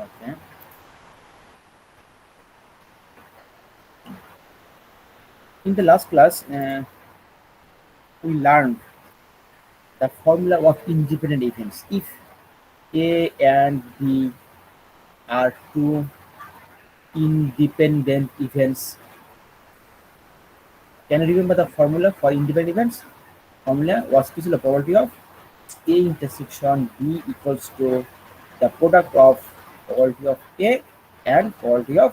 Okay. In the last class, we learned the formula of independent events. If A and B are two independent events, can you remember the formula for independent events? Formula was the probability of A intersection B equals to the product of probability of A and probability of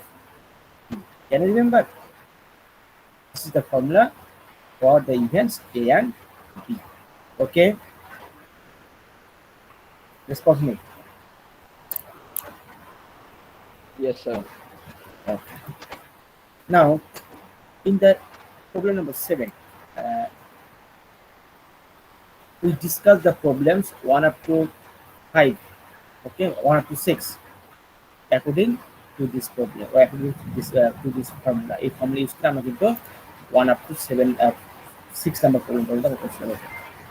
B. Can you remember? This is the formula for the events A and B. Okay, respond me. Yes, sir. Okay. Now, in the problem number 7, uh, we discuss the problems 1 up to 5, okay, 1 up to 6, according to this problem, or according to this formula. A formula is to 1 up to 7, 6 number problem.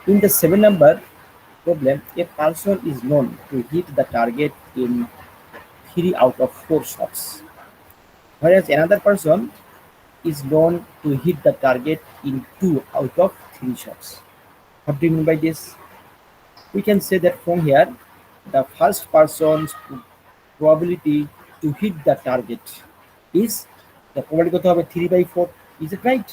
In the 7 number problem, a person is known to hit the target in 3 out of 4 shots, whereas another person is known to hit the target in 2 out of 3 shots. What do you mean by this? We can say that from here, the first person's probability to hit the target is the probability কত হবে 3/4. Is it right?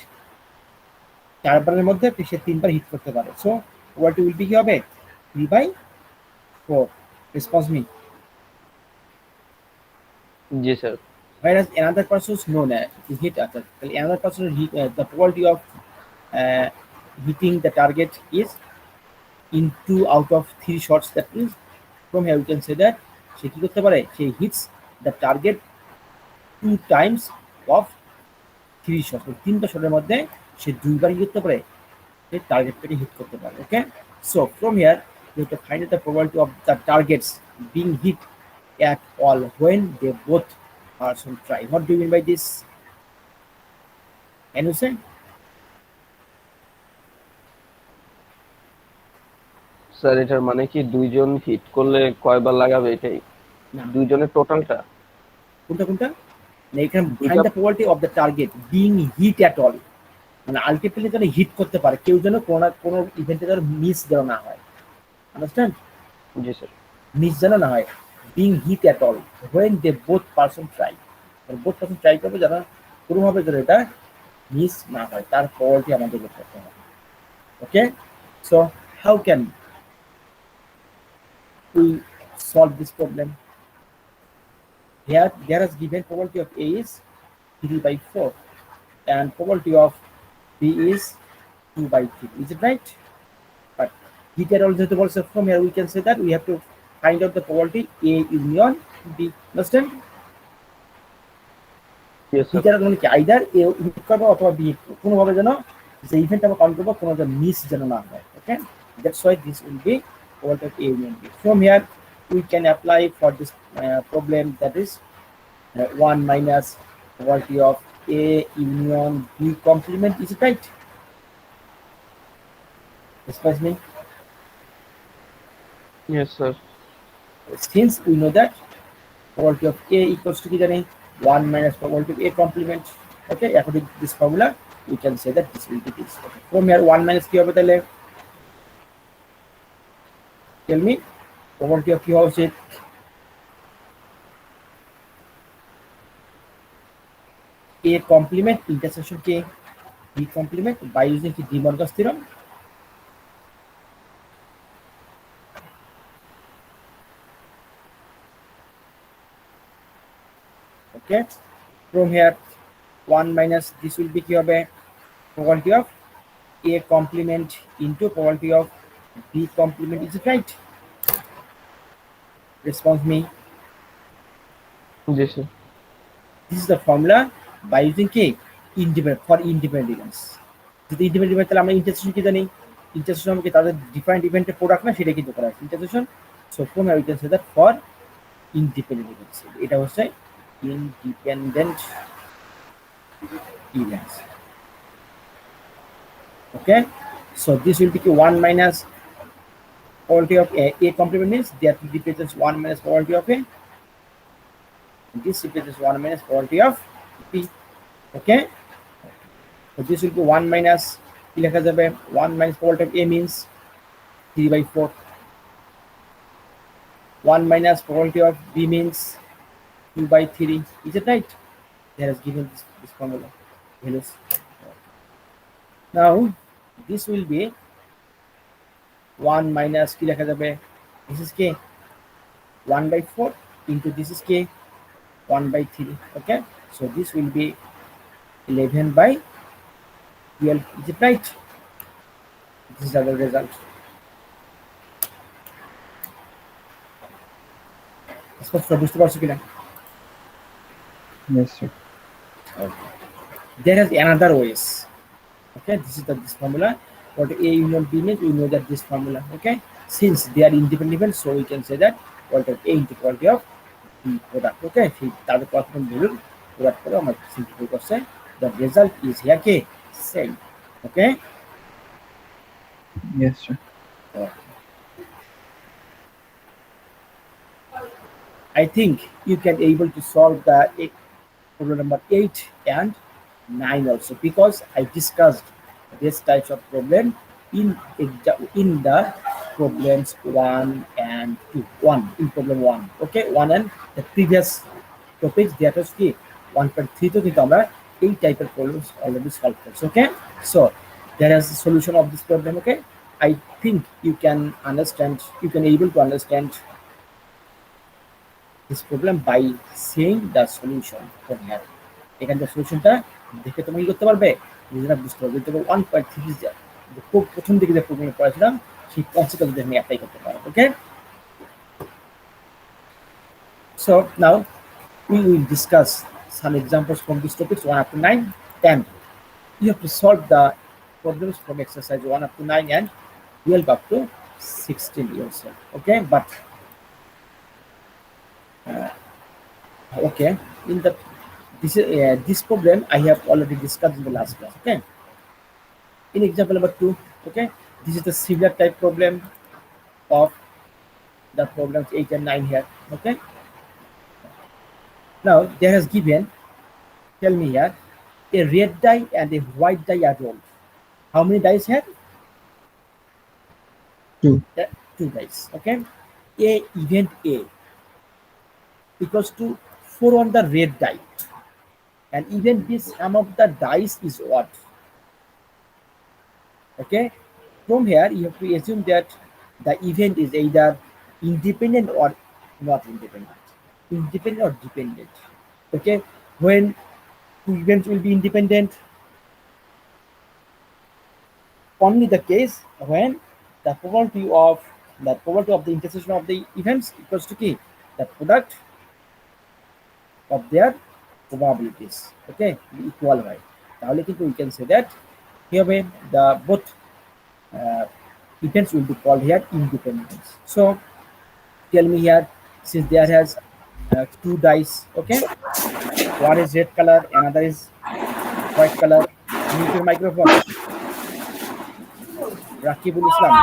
4 বারের মধ্যে সে 3 বার hit করতে পারে, so probability will be কি হবে 3/4. Response me. Yes, sir. Whereas another person is known to hit another person hit, the probability of uh, hitting the target is in 2 out of 3 shots. That means from here we can say that she কি করতে পারে, she hits the target 2 times of 3 shots. তিনটা শটের মধ্যে সে দুইবার কি করতে পারে, সেই টার্গেটটাকে হিট করতে পারে। ওকে, so from here you have to find out the probability of the targets being hit at all when they both person try. What do you mean by this? Can you say? Sir এটার মানে কি দুইজন hit করলে কয়বার লাগাবে এটাই? না, দুইজনের টোটালটা? কোনটা কোনটা? না, এখানে find the probability of the target being hit at all, মানে আলটিমেটলি যেন হিট করতে পারে, কেউ যেন কোনো ইভেন্টে যেন মিস যেন না হয়। আন্ডারস্ট্যান্ড? জি স্যার। মিস যেন না হয়, being hit at all when they both person try, both person try করবে যেন কোনোভাবে যেন এটা মিস না হয়, তার প্রবলিটি আমাদের বের করতে হবে। Okay, so how can we solve this problem? Here there is given probability of A is 3/4 and probability of B is 2/3. Is it right? But here also from here we can say that we have to find out the probability A union B. Understand? Yes, sir. Heater মানে কি either এ hit করবে অথবা B hit করবে, কোনোভাবে যেন যে event আমরা count করবো কোনো যেন মিস যেন না হয়। Okay, that's why this will be probability of A union B. From here we can apply for this problem, that is 1 minus probability of A union B complement. Is it right? Express me. Yes, sir. Since we know that probability of A equals to 1 minus probability of A complement. Okay, according to this formula we can say that this will be this. Okay. From here 1 minus কি হবে তাহলে? Tell me, probability of কি হওয়া উচিত? A complement intersection K B complement by using কি De Morgan's theorem. Okay, from here 1 minus this will be কি হবে? Probability of A complement into probability of B complement. Is it right? Response me. Yes, sir. This is the formula by using K independent for independent events. যদি independent event তাহলে আমরা intersection কি জানি? Intersection আমাকে তাদের different ইভেন্টের product না, সেটা কিন্তু করা হয় intersection. So from here we can say that for independent events, এটা হচ্ছে independent events. Okay, so this will be 1 minus probability of A complement means that represents 1 minus probability of A This replaces 1 minus probability of p. Okay, so this will be 1 minus কি লেখা যাবে 1 minus probability of a means 3 by 4. 1 minus probability of b means 2 by 3. Is it right? They has given this formula values. Now this will be 1 minus কি লেখা যাবে this is k 1 by 4 into this is k 1 by 3. Okay, so this will be 11 by 12. Is it right? This is our result. স্পষ্ট বুঝতে পারছো কিনা? Yes, sir. Okay. There is another ways. Okay, this is this formula. What A union B means, we know that this formula. Okay, since they are independent, so we can say that what A into quality of B product. Okay, তাদের প্রথম বলুন product করে আমরা simplify করছে the result is here k same. Okay. Yes, sir. I think you can able to solve the problem number 8 and 9 also, because I discussed this types of problem in the problems 1 and 2. 1 in problem 1. Okay, 1 and the previous topics that was key 1.3 to কিন্তু আমরা এই টাইপের problems already solved করছি. Okay, so there is the solution of this problem. Okay, I think you can understand, you can able to understand this problem by seeing the solution from here. এখানে যে সলিউশনটা দেখে তুমি কি করতে পারবে, নিজেরা বুঝতে পারবে। তবে 1.3 খুব প্রথম দিকে যে প্রবলেম পড়েছিলাম সেই কনসেপ্ট যদি আমি অ্যাপ্লাই করতে পারো। ওকে, so now we will discuss some examples from these topics 1 up to 9. Then you have to solve the problems from exercise 1 up to 9 and 12 up to 16 yourself. Okay, but okay, in the this problem I have already discussed in the last class. Okay, in example number 2, okay, this is the similar type problem of the problems 8 and 9 here. Okay, now there has given, tell me here, a red die and a white die are rolled. How many dice here? 2. 2 dice. Okay, a event A equals to 4 on the red die, and even this sum of the dice is what? Okay, from here you have to assume that the event is either independent or not independent, independent or dependent. Okay, when two events will be independent, only the case when the probability of the intersection of the events equals to key the product of their probabilities. Okay, equal হয়, তাহলে কিন্তু we can say that here the both events will be called here independent. So tell me here, since there has 2 dice, okay, one is red color, another is white color. Mute your microphone. Rakibul Islam,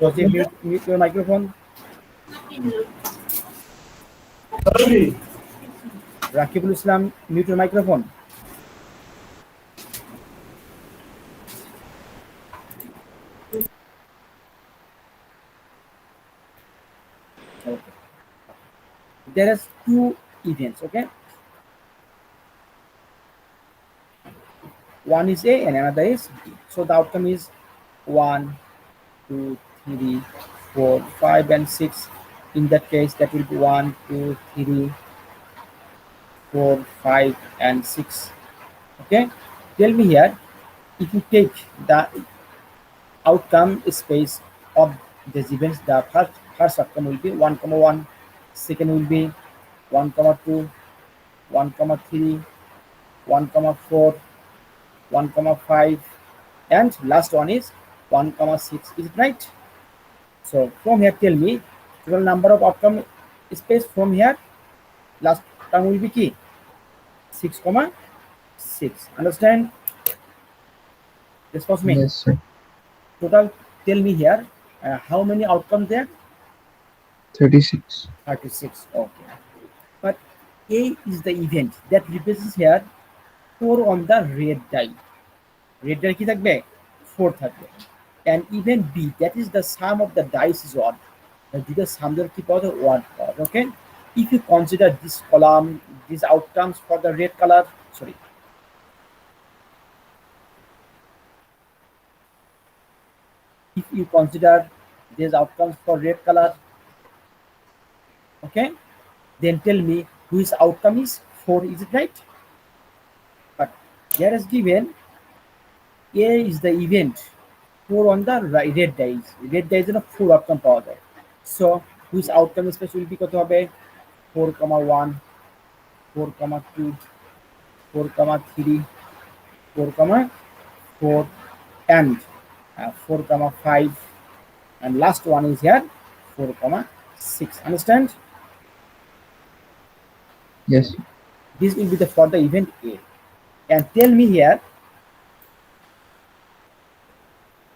Jose, mute your microphone. Rakibul Islam, mute your microphone. Okay. There is 2 events. Okay, one is A and another is B. So the outcome is 1, 2, 3, 4, 5 and 6. In that case that will be 1, 2, 3, 4, 5 and 6. Okay, tell me here, if you take the outcome space of these events, the first outcome will be 1, 1, second will be 1, 2, 1, 3, 1, 4, 1, 5, and last one is 1, 6. Is it right? So from here tell me total number of outcome space from here, last term will be key 6, 6. Understand? Response me. Yes, sir. Total, tell me here, how many outcomes there? 36. 36. Okay, but A is the event that replaces here 4 on the red die. Red die কি থাকবে? 4 থাকবে। And event B, that is the sum of the dice is odd. দুটো sum ধরে কি পাওয়া যায়? Odd পাওয়া যায়, okay? If you consider this column, these outcomes for the red color, sorry, if you consider these outcomes for red color, okay, then tell me which outcome is 4, is it right? But here is given A is the event, 4 on the red dice. Red dice is a 4 outcome power যায়. So which outcome space will be কত হবে? 4, 1, 4, 2, 4, 3, 4, 4, and 4, 5, and last one is here 4, 6. Understand? Yes. This will be the for the event A. And tell me here,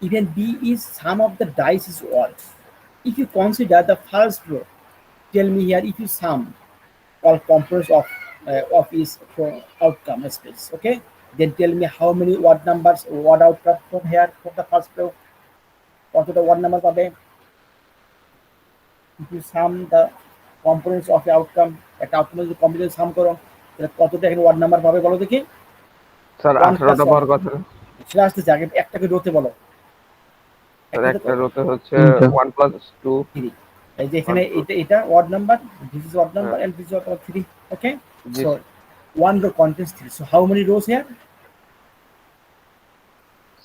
event B is sum of the dice is odd. If you consider the first row, tell me here if you sum all components of is outcome space, okay? Then tell me how many odd numbers, odd outcome from here for the first row. কতটা odd number পাবে? If you sum the components of the outcome, একটা outcome যদি computer সাম করো তাহলে কতটা এখানে odd number পাবে বলো দেখি? স্যার 1 plus 18টা 1, পাওয়ার কথা। সেটা আসতেছে আগে একটাকে রোতে বলো। স্যার একটাতে একটা রোতে হচ্ছে তিনটা। 1 + 2 3, এই যে 1 এখানে 2 এটা odd number, this is odd number হ্যাঁ and this is odd number 3, okay? G So one row contains 3, so how many rows here?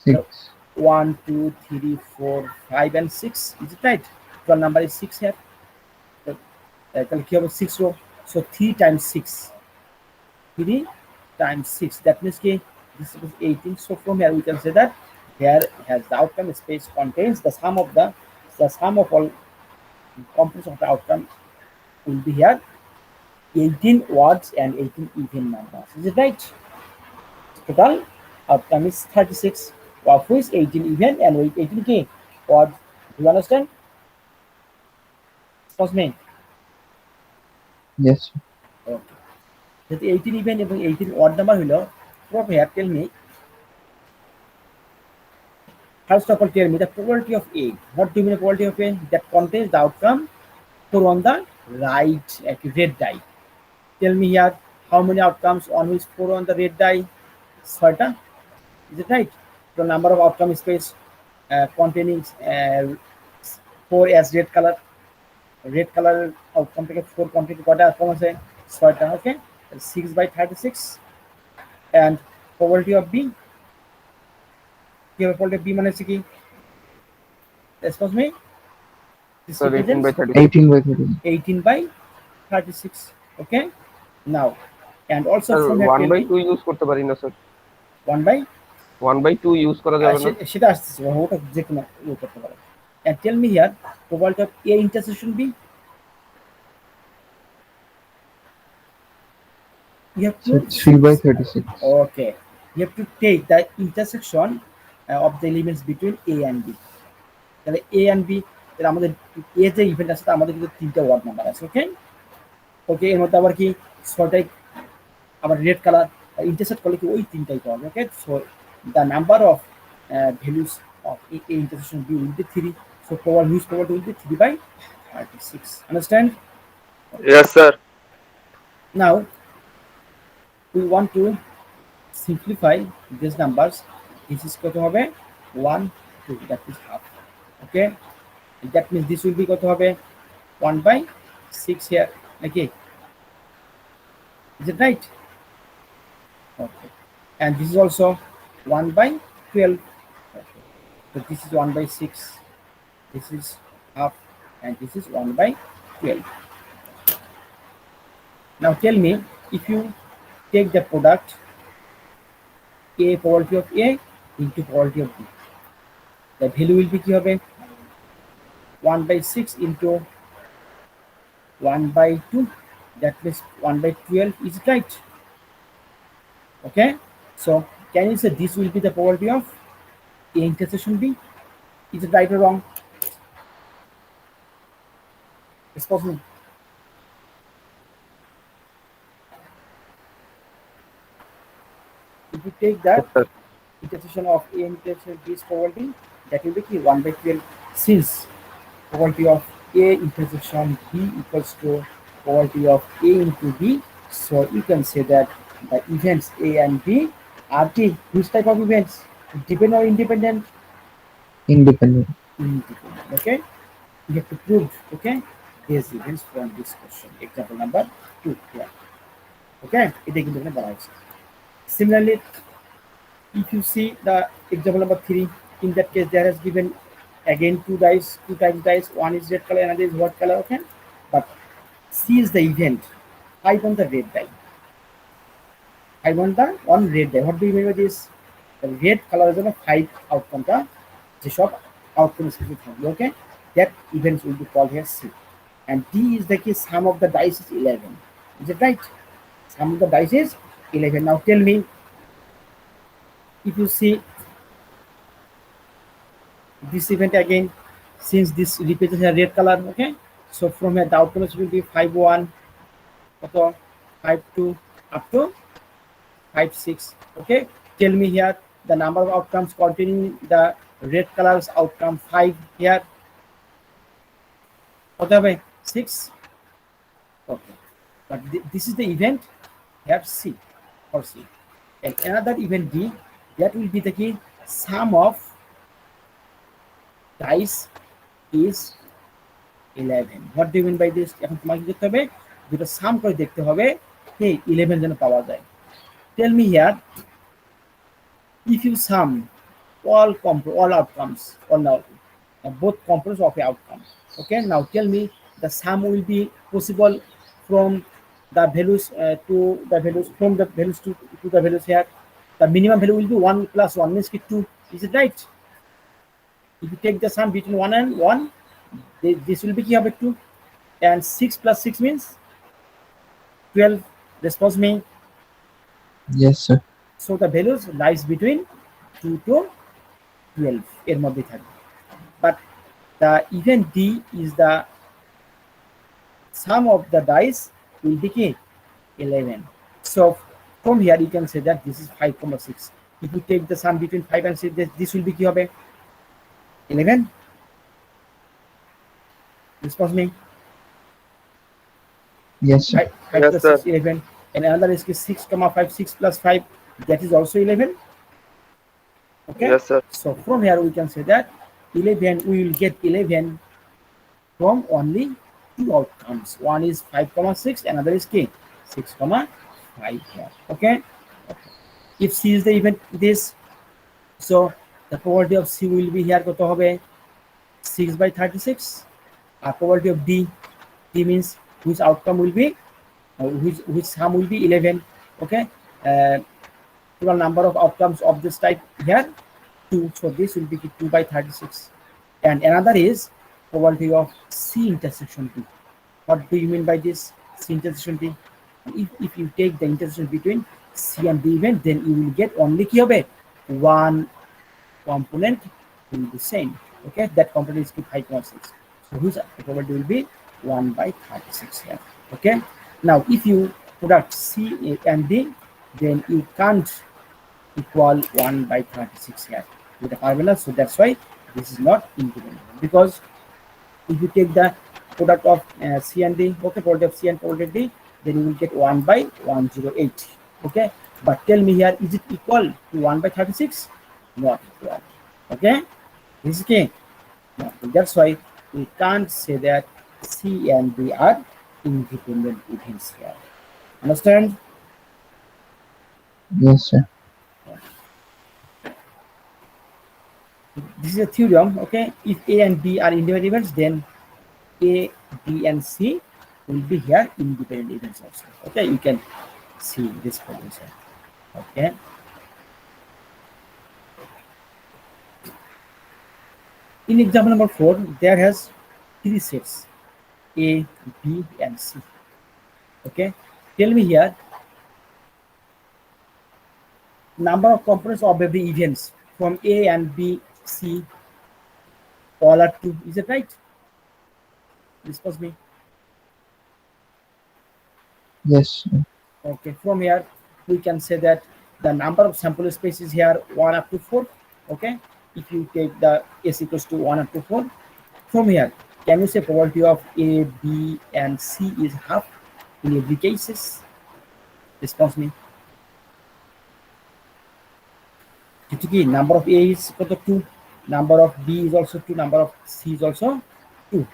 6. 1, 2, 3, 4, 5, and 6, is it right? Your number is 6 here. So তাহলে কি হবে 6 row, so 3 times 6, 3 times 6, that means কি this is 18. So from here we can say that here has the outcome space contains the sum of all components of the outcome will be here 18 words and 18 even numbers, is it right? Total outcome is 36, of which 18 even and 18 k words. Do you understand? Excuse me. Yes. Okay. যদি 18 even এবং 18 odd number হলো, from here tell me, first of all tell me the probability of A. What do you mean probability of A? That contains the outcome for on the right red die. Tell me here how many outcomes on which 4 on the red die? 6টা. Is it right? The number of outcome space containing 4 as red color outcome থেকে 4 complete কটা outcome আছে? 6টা, okay? 6 by 36, and probability of B, কি হবে probability of B মানে হচ্ছে কি? Excuse me, this sir represents 18/36 18/30. 18 by 36, okay? Now, and also sir from here tell me 1/2 use করতে পারি না স্যার? 1 by 1/2 ইউজ করা যাবে না? সেটা আসতেছে, ওটা যে কোনো ইয়ে করতে পারো। And tell me here probability of A intersection B, you have So to 3/36. okay, you have to take the intersection of the elements between A and B. তাহলে A and B, তাহলে আমাদের A যে event আছে তার আমাদের কিন্তু 3টা ward number আছে, ওকে? ওকে, এর মধ্যে আবার কি 6টাই আবার রেড কালার ইন্টারসেক্ট করলে কি ওই 3টাই পাওয়া যাবে, okay? So the number of values of A intersection B will be 3, so probability will be 3 by 36. Understand? Yes, sir. Now we want to simplify these numbers. This is কত হবে 1, 2, that is half, okay? That means this will be কত হবে 1 by 6 here, নাকি? Is it right? Okay. And this is also 1 by 12, okay. So this is 1 by 6, this is half, and this is 1 by 12. Now tell me, if you take the product A probability of A into probability of B, the value will be কি হবে 1 by 6 into 1 by 2, that means 1 by 12, is it right? Okay, so can you say this will be the probability of A intersection B? Is it right or wrong? It's possible. If you take that Yes, sir. intersection of A and intersection B is probability, that will be key 1 by 12, since probability of A intersection B equals to probability of A into B. So you can say that the events A and B are key. Which type of events? Dependent or independent? Independent. Independent. Okay. You have to prove, okay, these events from this question. Example number 2 here. Okay. এটা কিন্তু এখানে বলা হয়েছে। Similarly, if you see the example number 3, in that case there has given again two dice, two times dice, one is red color, another is white color, okay, but C is the event, 5 on the red die, 5 on the on red die. What do you mean by this? The red color is a 5 outcome the যেসব outcome হিসেবে থাকবে, okay, that events will be called here C. And D is the key, sum of the dice is 11, is it right? Sum of the dice is 11. Now tell me, if you see this event again, since this represents a red color, okay, so from here the outcomes will be 5 1, 5 2, up to 5 6, okay. Tell me here the number of outcomes containing the red colors outcome 5 here, what হবে 6, okay, but this is the event here C or C. And another event D, that will be the key, sum of dice is 11. What do you mean by this? এখন তোমাকে কি করতে হবে, দুটো সাম করে দেখতে হবে, hey 11 যেন পাওয়া যায়। Tell me here, if you sum all outcomes, all now both components of a outcome, okay, now tell me the sum will be possible from the values to the values, from the values to the values here. The minimum value will be 1 plus 1 means 2, is it right? If you take the sum between 1 and 1, this will be key হবে 2, and 6 plus 6 means 12. Response me. Yes, sir. So the values lies between 2 to 12 এর মধ্যে থাকবে, but the event D is the sum of the dice will be key 11. So from here you can say that this is 5,6. If you take the sum between 5 and 6, this will be key হবে 11. Response me. Yes, sir. 5 Yes, plus sir. 6 11, and another is 6 comma 5, 6 plus 5, that is also 11, okay. Yes, sir. So from here we can say that 11, we will get 11 from only two outcomes, one is 5 comma 6, another is k 6 comma 5 here, okay. If C is the event this, so the probability of C will be here কত হবে 6 by 36, R probability of D means which outcome will be which sum will be 11, okay. Total number of outcomes of this type here 2, so this will be 2 by 36. And another is probability of C intersection D. What do you mean by this C intersection D? If you take the intersection between C and D event, then you will get only কি হবে one component will be same, okay, that component is 5.6, so whose probability will be 1 by 36 here, okay. Now if you product C and D, then you can't equal 1 by 36 here with the formula, so that's why this is not independent, because if you take the product of C and D, okay, product of C and product D, then you will get 1 by 108, okay. But tell me here, is it equal to 1 by 36? Not equal, okay. This is okay. No, that's why we can't say that C and D are independent events here. Understand? Yes, sir. This is a theorem, okay. If A and B are independent events, then A, B, and C will be here independent events also, okay. You can see this problem here, okay. In example number 4, there has 3 sets A, B, and C, okay. Tell me here number of components of every events from A and B, C, all are 2, is it right? Discuss me. Yes, sir. Okay, from here we can say that the number of sample spaces here 1 up to 4. Okay, if you take the S equals to 1 up to 4, from here can you say probability of A, B and C is half in every cases? Response me. Number of A is equal to 2, number of B is also 2, number of C is also 2.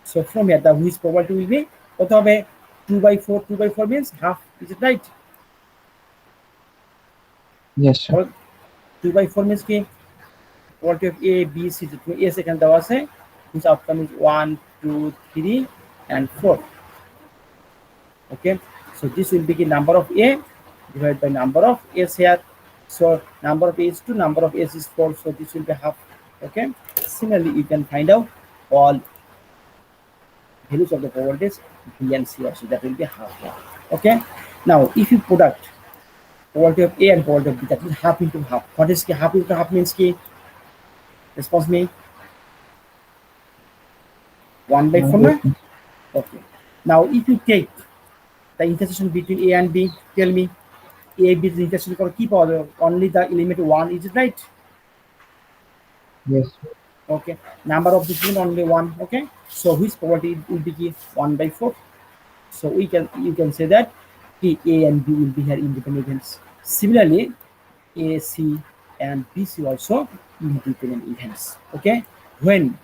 So from here the which probability will be কত হবে 2 by 4, 2 by 4 means half, is it right? Yes, sir. 2 by 4 means কি probability of A, B, C, A সেখানে দেওয়া আছে, whose outcome is 1, 2, 3 and 4. Okay, so this will be the number of A divided by number of S here. So number of A is 2, number of S is 4, so this will be half. Okay, similarly you can find out all values of the probabilities B and C also, that will be half here. Okay, now if you product probability of A and probability of B, that is half into half. What is half into half means ki? Response me. 1 by 4 na? Okay, now if you take the intersection between A and B, tell me A, B is intersection for keep only the element 1, is it right? Yes. Okay, number of this is only 1. Okay, so which probability will be 1 by 4. So you can say that A and B will be here independent events. Similarly, A, C and B, C also independent events. Okay, when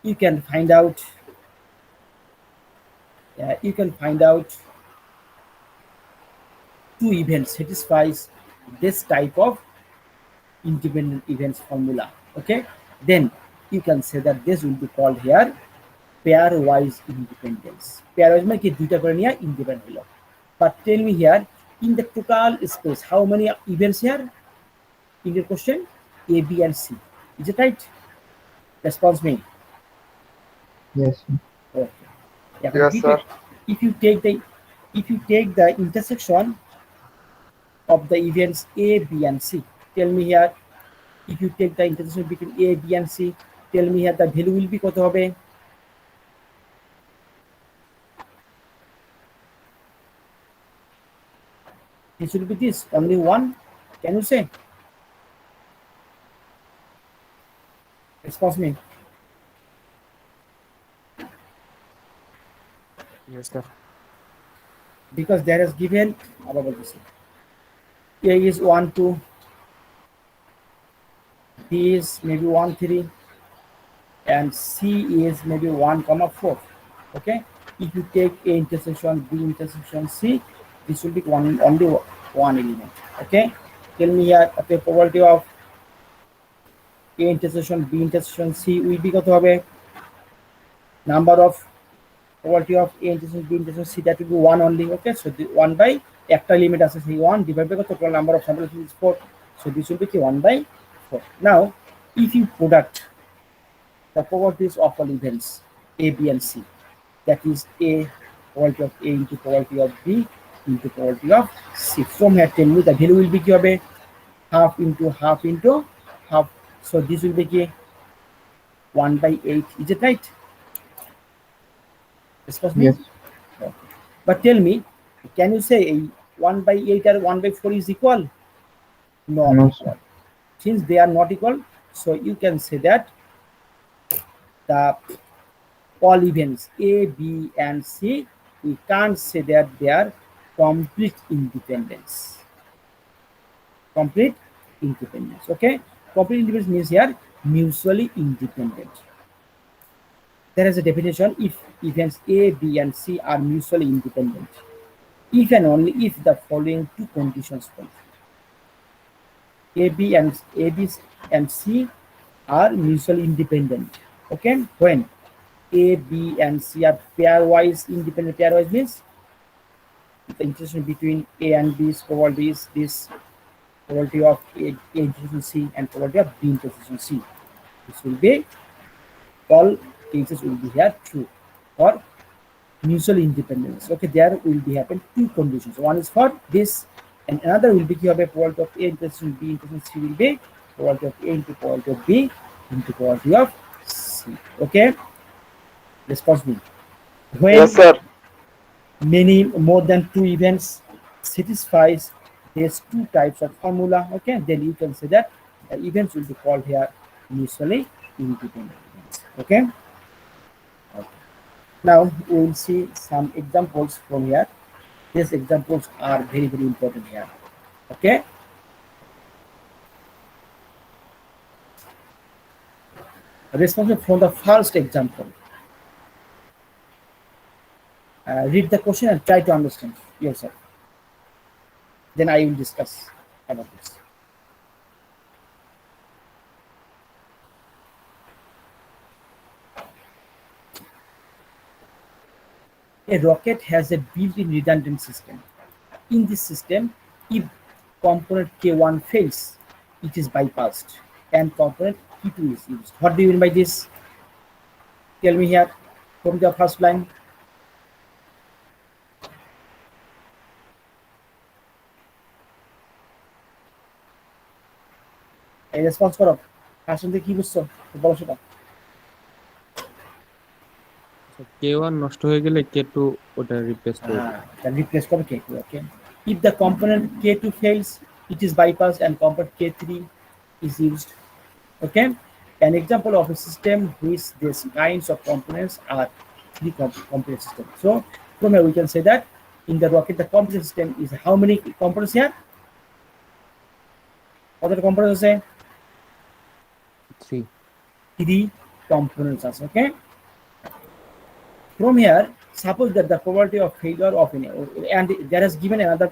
you can find out two events satisfies this type of independent events formula. Okay, then you can say that this will be called here pairwise independence. Pairwise means ki duita kore niya independent holo. But tell me here, in the total space, how many events here in your question? A, B and C. Is it right? Response me. Yes, sir. Okay. Yes, sir. If you take the intersection of the events A, B and C, tell me here, if you take the intersection between A, B and C, tell me here the value will be কত হবে? This will be this, only 1. Can you say? Response me. Yes, sir. Because there is given A is 1, 2, B is maybe 1, 3, and C is maybe 1, 4. Okay, if you take A intersection B intersection C, this will be only one element. Okay, tell me here the probability of A intersection B intersection C will be কত হবে? Number of probability of A intersection B intersection C, that will be 1 only. Okay, so the 1 by একটা element আছে সেই 1 divided by total number of samples is 4, so this will be 1 by 4. Now if you product the probabilities of all events A, B and C, that is A probability of A into probability of B into probability of C, from here tell me the value will be কি হবে? half into half into half, so this will be 1 by 8. Is it right? Discuss me. Yes. Okay. But tell me, can you say 1 by 8 or 1 by 4 is equal? Not No, equal. Since they are not equal, so you can say that the all events A, B and C, we can't say that they are complete independence. Complete independence. Okay, complete independence means here mutually independent. There is a definition: if events A, B and C are mutually independent, if and only if the following two conditions fulfilled. A, B and C are mutually independent. Okay, when A, B and C are pairwise independent. Pairwise means the intersection between A and B's probability is this probability of A intersection C and probability of B intersection C. This will be all cases will be here true for mutual independence. Okay, there will be happen two conditions. One is for this, and another will be probability of A intersection B intersection C will be probability of A into probability of B into probability of C. Okay, response me. When Yes, sir. many more than two events satisfies these two types of formula, okay, then you can say that the events will be called here mutually independent events. Okay. Okay. Now we will see some examples from here. These examples are very very important here. Okay. Responsible from the first example. Read the question and try to understand yourself. Then I will discuss about this. A rocket has a built-in redundant system. In this system, if component K1 fails, it is bypassed and component K2 is used. What do you mean by this? Tell me here from the first line. এই response করো আসলে কি বুঝছো বলো সেটা K1 নষ্ট হয়ে গেলে K2 ওটা রিপ্লেস করে দিবে। replace করো K2. Okay, if the component K2 fails, it is bypassed and component K3 is used. Okay, an example of a system which these kinds of components are three component system. So from here we can say that in the rocket the component system is how many components here? What are the components? Say 3 three components. Okay. From here, suppose that the probability of failure of any, and there has given another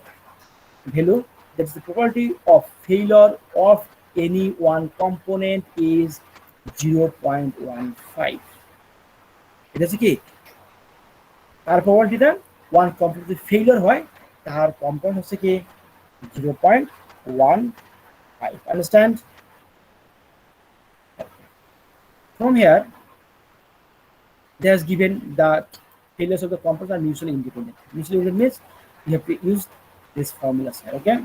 value, that is the probability of failure of any one component is 0.15. It is কি তার প্রবাবিলিটিটা one component যদি failure হয় তার component হচ্ছে কি 0.15. Understand? From here, they has given the failures of the components are mutually independent. Mutually independent means you have to use this formula here. Okay.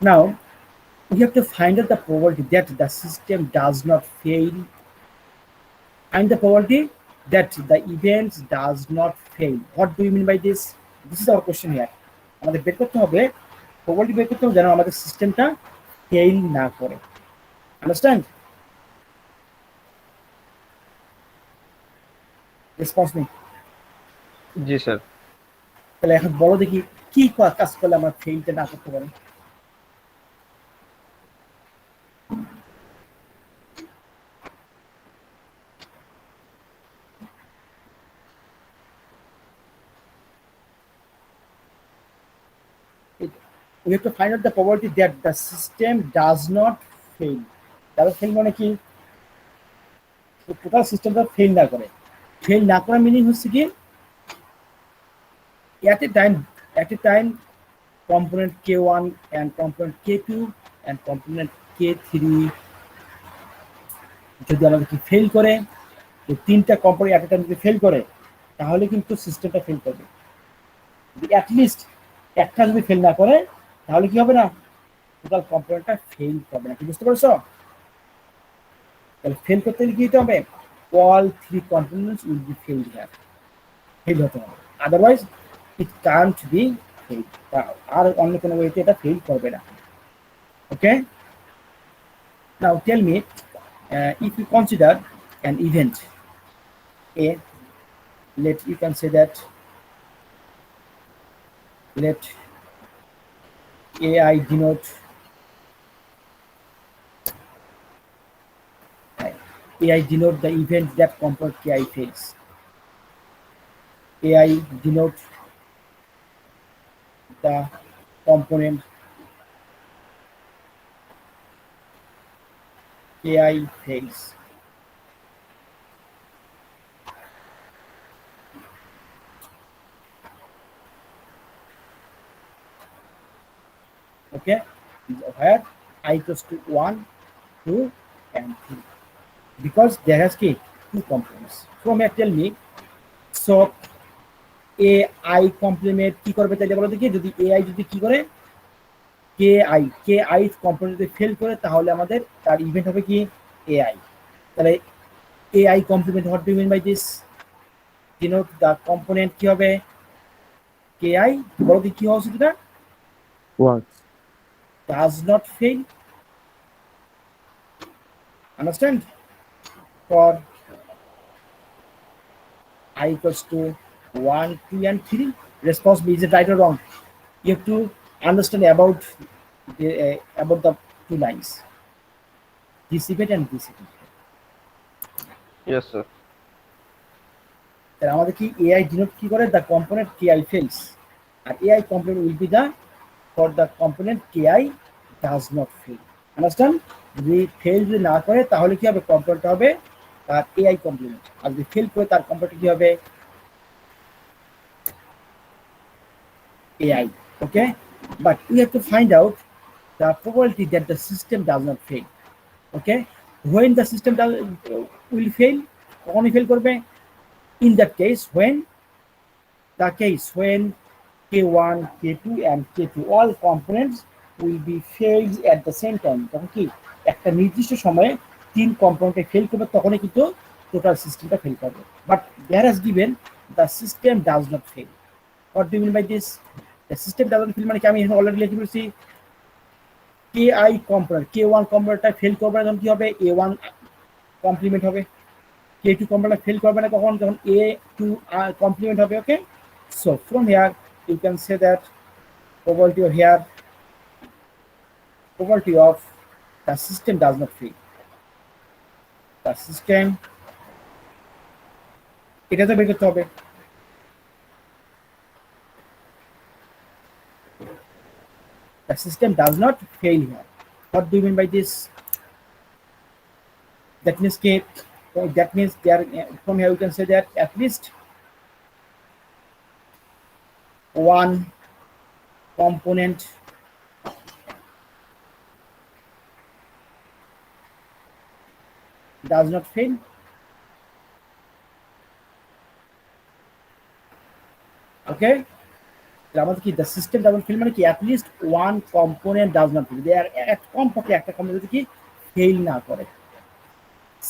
Now we have to find out the probability that the system does not fail and the probability that the events does not fail. What do you mean by this? This is our question here. আমাদের বের করতে হবে probability বের করতে হবে যেন আমাদের সিস্টেমটা ফেল না করে। Understand? Response me. জি স্যার। তাহলে এখন বলো দেখি কি কাজ করলে আমরা ফেইলটা না করতে পারি। We have to find out the probability that the system does not fail. Does fail মানে কি? টোটাল সিস্টেমটা ফেল না করে। ফেল না করার মিনিং হচ্ছে কি at a time component K1 and component K2 and component K3 যদি আমাদেরকে ফেল করে, তো তিনটা কম্পোনেন্ট at a time যদি ফেল করে তাহলে কিন্তু সিস্টেমটা ফেল করবে। অ্যাটলিস্ট একটা যদি ফেল না করে তাহলে কি হবে না, টোটাল কম্পোনেন্টটা ফেল করবে না। কি বুঝতে পারছো? তাহলে ফেল করতে গেলে কি হতে হবে? all three components will be failed here. Fail হতে হবে, otherwise it can't be fail. আর অন্য কোনো ওয়েতে এটা ফেল করবে না। Okay, now tell me if you consider an event A, you can say that let AI denote the event that component KI fails. AI denote the component KI fails. Okay, where I equals to 1, 2, and 3. Because there has two components. From here tell me, so AI complement কি করবে তাহলে বলো দেখি, যদি AI যদি কি করে KI component যদি ফেল করে তাহলে আমাদের তার ইভেন্ট হবে কি AI। তাহলে AI complement, what do you mean by this? Denote the component কি হবে KI বলো তো কি হওয়া উচিত এটা? works. Does not fail. Understand? For I equals to 1, 2, and 3. Response B, is it right or wrong? You have to understand about the two lines. Dissipate and dissipate. Yes, sir. তাহলে আমাদের কি AI denote কি করে? The component KI fails. R AI component will be the for the component KI does not fail. Understand? যদি fail যদি না করে তাহলে কি হবে? কম্পোনেন্টটা হবে তার AI complement. আর যদি fail করে তার কম্পোনেন্ট কি হবে? AI. Okay? But we have to find out the probability that the system does not fail. Okay? When the system will fail, কখনই fail করবে? In that case, when K1, K2, and K2 all components will be failed at the same time. তখন কি একটা নির্দিষ্ট সময়ে তিন কম্পোনেন্টে fail করবে তখনই কিন্তু টোটাল সিস্টেমটা ফেল করবে। But there has given the system does not fail. What do you mean by this? The system does not fail মানে কি আমি এখানে অলরেডি লিখে ফেলছি KI কম্পোনেন্ট K1 কম্পোনেন্টটা ফেল করবে না তখন কি হবে? A1 কমপ্লিমেন্ট হবে। K2 কম্পোনেন্ট ফেল করবে না কখন? যখন A2 কমপ্লিমেন্ট হবে। ওকে, so from here you can say that probability of here probability of the system does not fail. The system এটা তো বের করতে হবে। The system does not fail here. What do you mean by this? That means there from here we can say that at least one component does not fail. Okay, আমাদের কি the system does not fail মানে কি at least one component does not fail. There কমপক্ষে একটা component কি fail না করে।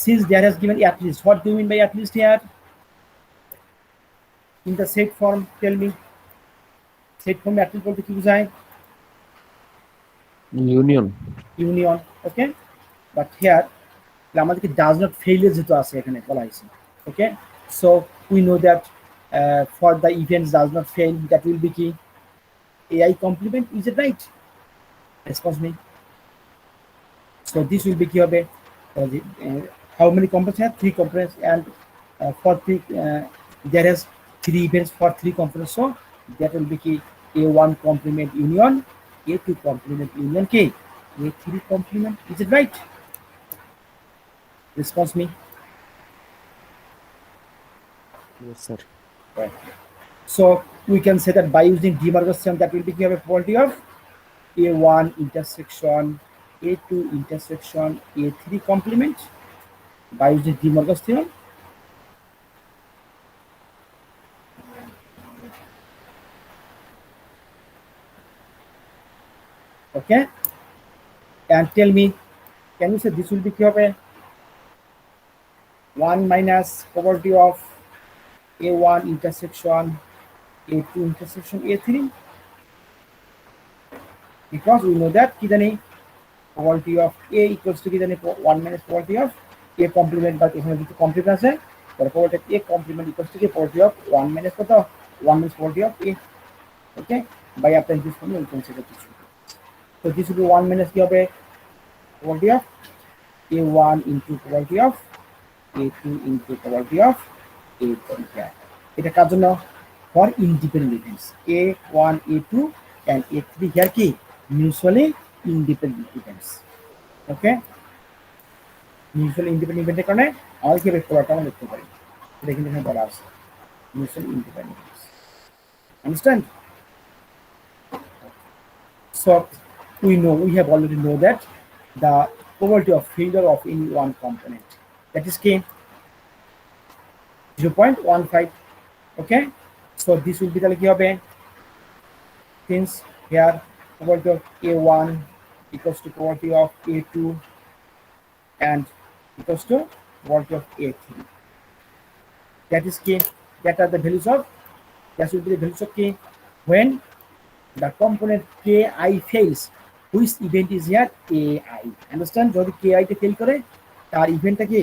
Since there has given at least, what do you mean by at least here? In the set form, tell me. Set form at least বলতে কি বোঝায়? Union. Union. Okay, but here আমাদেরকে does not fail যেহেতু আছে এখানে বলা হয়েছে। Okay, so we know that for the events does not fail, that will be কি AI complement. Is it right? Response me. So this will be কি হবে? How many components have? 3 components, and for 3 there is 3 events for 3 components, so that will be key A1 complement union, A2 complement union, K A3 complement. Is it right? Response me. Yes, sir. Right. So we can say that by using demarcation, that will be key probability of A1 intersection A2 intersection A3 complement by using demarcation. Okay, and tell me, can you say this will be key 1 minus probability of A1 intersection A2 intersection A3, because we know that কি জানি probability of A equals to কি জানি 1 minus probability of A complement, but এখানে দুটো complement আছে তাহলে probability of A complement equals to কি probability of 1 minus কত 1 minus probability of A. Okay, by applying this formula we can say that this will be, so this will be 1 minus কি হবে probability of A1 into probability of A2 into probability of A3. এটা কার জন্য? For independent events A1 A2 and A3 here কি mutually independent events. Okay, mutually independent event এর কারণে আমাদের কি ভেক্টরটা আমরা লিখতে পারি, এটা কিন্তু এখানে বলা আছে mutually independent events. Understand? So we have already know that the probability of failure of any one component, that is K 0.15. Okay, so this will be তাহলে কি হবে? Since here probability of A1 equals to probability of A2 and equals to probability of A3, that is K. That are the values of, that will be the values of K. when the component ki fails, which event is here ai, understand? যদি ki তে fail করে তার ইভেন্টটা কি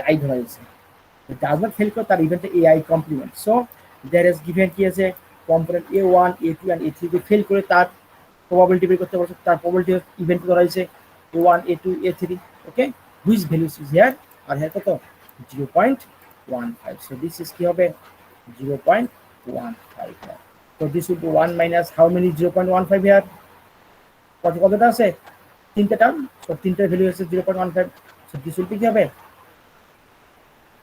ai ধরা হয়েছে, does not fail করে তার ইভেন্টটা ai complement. So there is given কি আছে component a1 a2 and a3 তে ফেল করে তার probability বের করতে পারছে, তার probability ইভেন্ট ধরা হয়েছে a1 a2 a3, okay, which values is here R here কত 0.15. so this is কি হবে 0.15 here. so this will be 1 minus how many 0.15 here, কতটা আছে তিনটা টার্ম, so তিনটার ভ্যালু হচ্ছে 0.15. so this will be কি হবে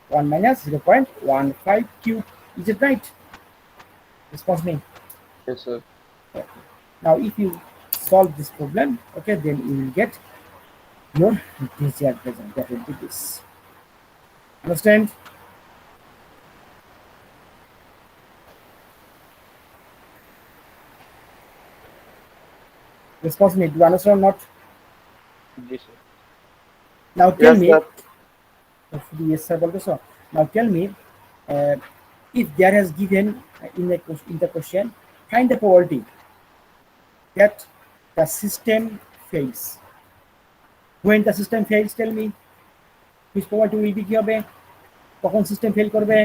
1 minus 0.15 cube. Is it right? Response me. Yes, sir. Okay. Now, if you solve this problem, okay, then you will get your desired result. That will be this. Understand? Response me. Do you understand or not? Yes, sir. Now tell Yes, me. sir. Yes, sir. Also. Now tell me, if there has given in the question, find the probability that the system fails. When the system fails, tell me which probability will be কি হবে, কখন system fail করবে?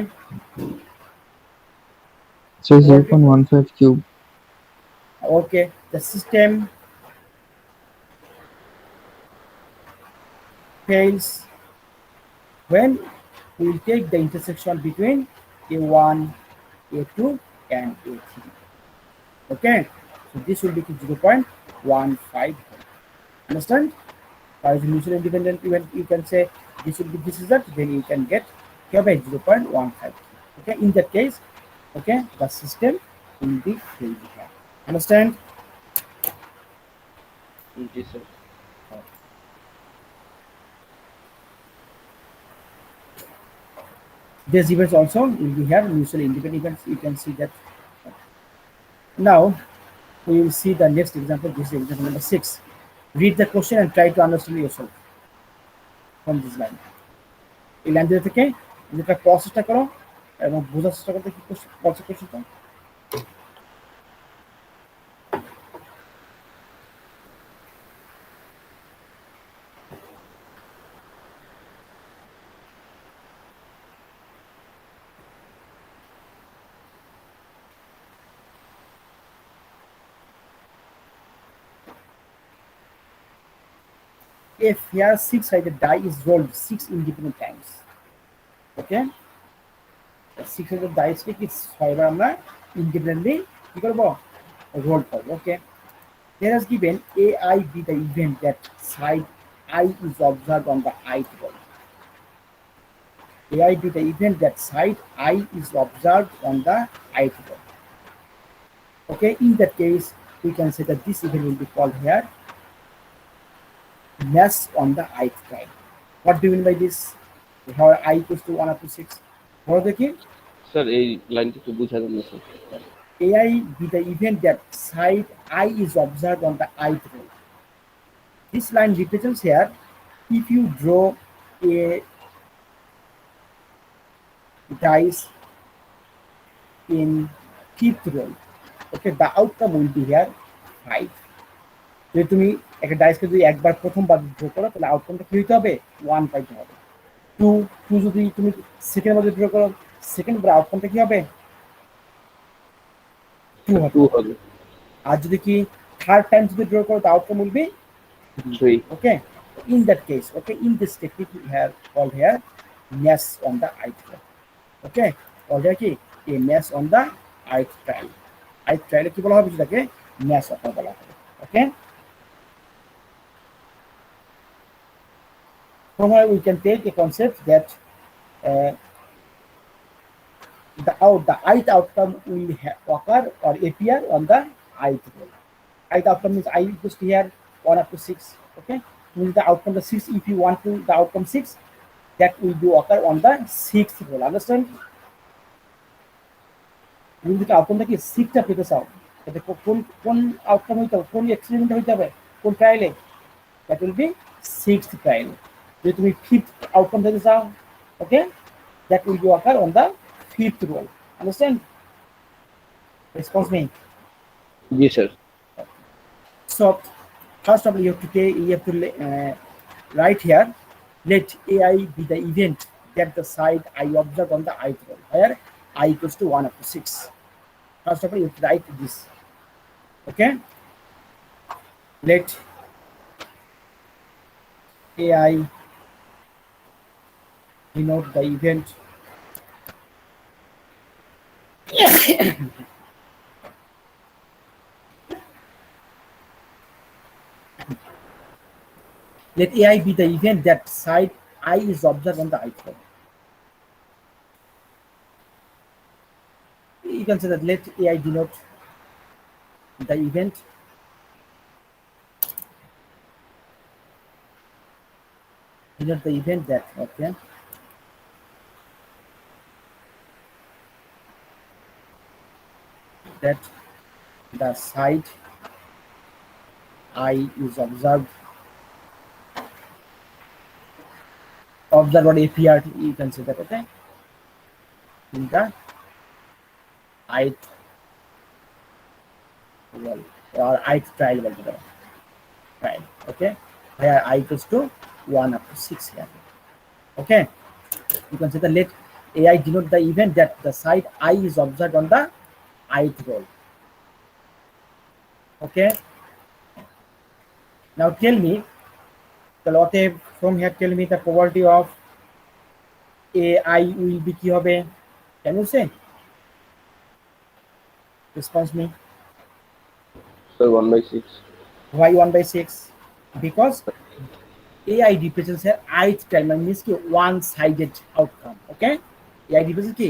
So 0.15 cube. Okay, the system fails when we will take the intersection between a1 a2 and a3. Okay, so this will be 0.15. Understand? Or is mutually independent event, you can say this will be this is that, then you can get here by 0.15. Okay, in that case, okay, the system will be failed here. Understand? Yes, sir. These events also will be here mutually independent events, you can see that. Now we will see the next example. This is example number 6. Read the question and try to understand yourself from this line. এই line থেকে যেটা প্রসেসটা করো এবং বোঝার চেষ্টা করতে কি কোশ্চেনটা। If here 6-sided die is rolled 6 independent times, okay, 6-sided dice কে কি 6 বার আমরা independently কি করব roll করব, okay. There is given AI be the event that side I is observed on the ith roll. AI be the event that side I is observed on the ith roll. Okay, in that case, we can say that this event will be called here mess on the ith tile. What do you mean by this? How I equals to 1 up to 6. What the key? Sir, এই লাইনটা একটু বুঝাবেন না sir? AI be the event that side I is observed on the ith roll. This line represents here if you draw a dice in fifth roll, okay, the outcome will be here 5. যদি তুমি একটা ডাইসকে যদি একবার প্রথমবার draw করো তাহলে আউটকামটা কি হইতে হবে 1 পাইতে হবে। 2 যদি তুমি সেকেন্ড বার ড্র করো সেকেন্ড বার আউটকামটা কি হবে 2 হবে। আর যদি কি থার্ড টাইম যদি ড্র করো the outcome will be 3. Okay, in that case, okay, in this technique we have called here mess on the ith roll. Okay, called here কি a mess on the ith tile. ith tile কি বলা হবে সেটাকে mess of বলা হবে। Okay, from here we can take a concept that the ith outcome will occur or appear on the ith roll. Ith outcome means I equals to here 1 up to 6. Okay, means the outcome the 6, if you want to the outcome 6, that will be occur on the 6th roll. Understand? তুমি যদি আউটকামটা কি 6টা পেতে চাও তাহলে কোন outcome হইতে হবে, কোন এক্সপেরিমেন্ট হইতে হবে, কোন ট্রায়ালে, that will be 6th trial. যদি তুমি 5th আউটকাম পেতে চাও, okay, that will be occur on the 5th roll. Understand? Response me. G sir. So first of all, you have to write here. Let AI be the event that the side I observe on the ith roll, where I equals to 1 up to 6. First of all, you have to write this. Okay. Let AI denote the event let AI be the event that side I is observed on the ith roll. You can say that let AI denote the event that okay that the side I is observed or appeared, you can say that, okay, in the ith roll or ith trial whatever, right? Okay, where I equals to 1 up to 6 here. Okay, you can say that let AI denote the event that the side I is observed on the ith roll. Okay, now tell me the lot from here, tell me the probability of AI will be কি হবে? Can you say? Response me. Sir 1/6। Why 1/6? Because AI represents a ith term, means ki one-sided outcome. Okay, AI represents কি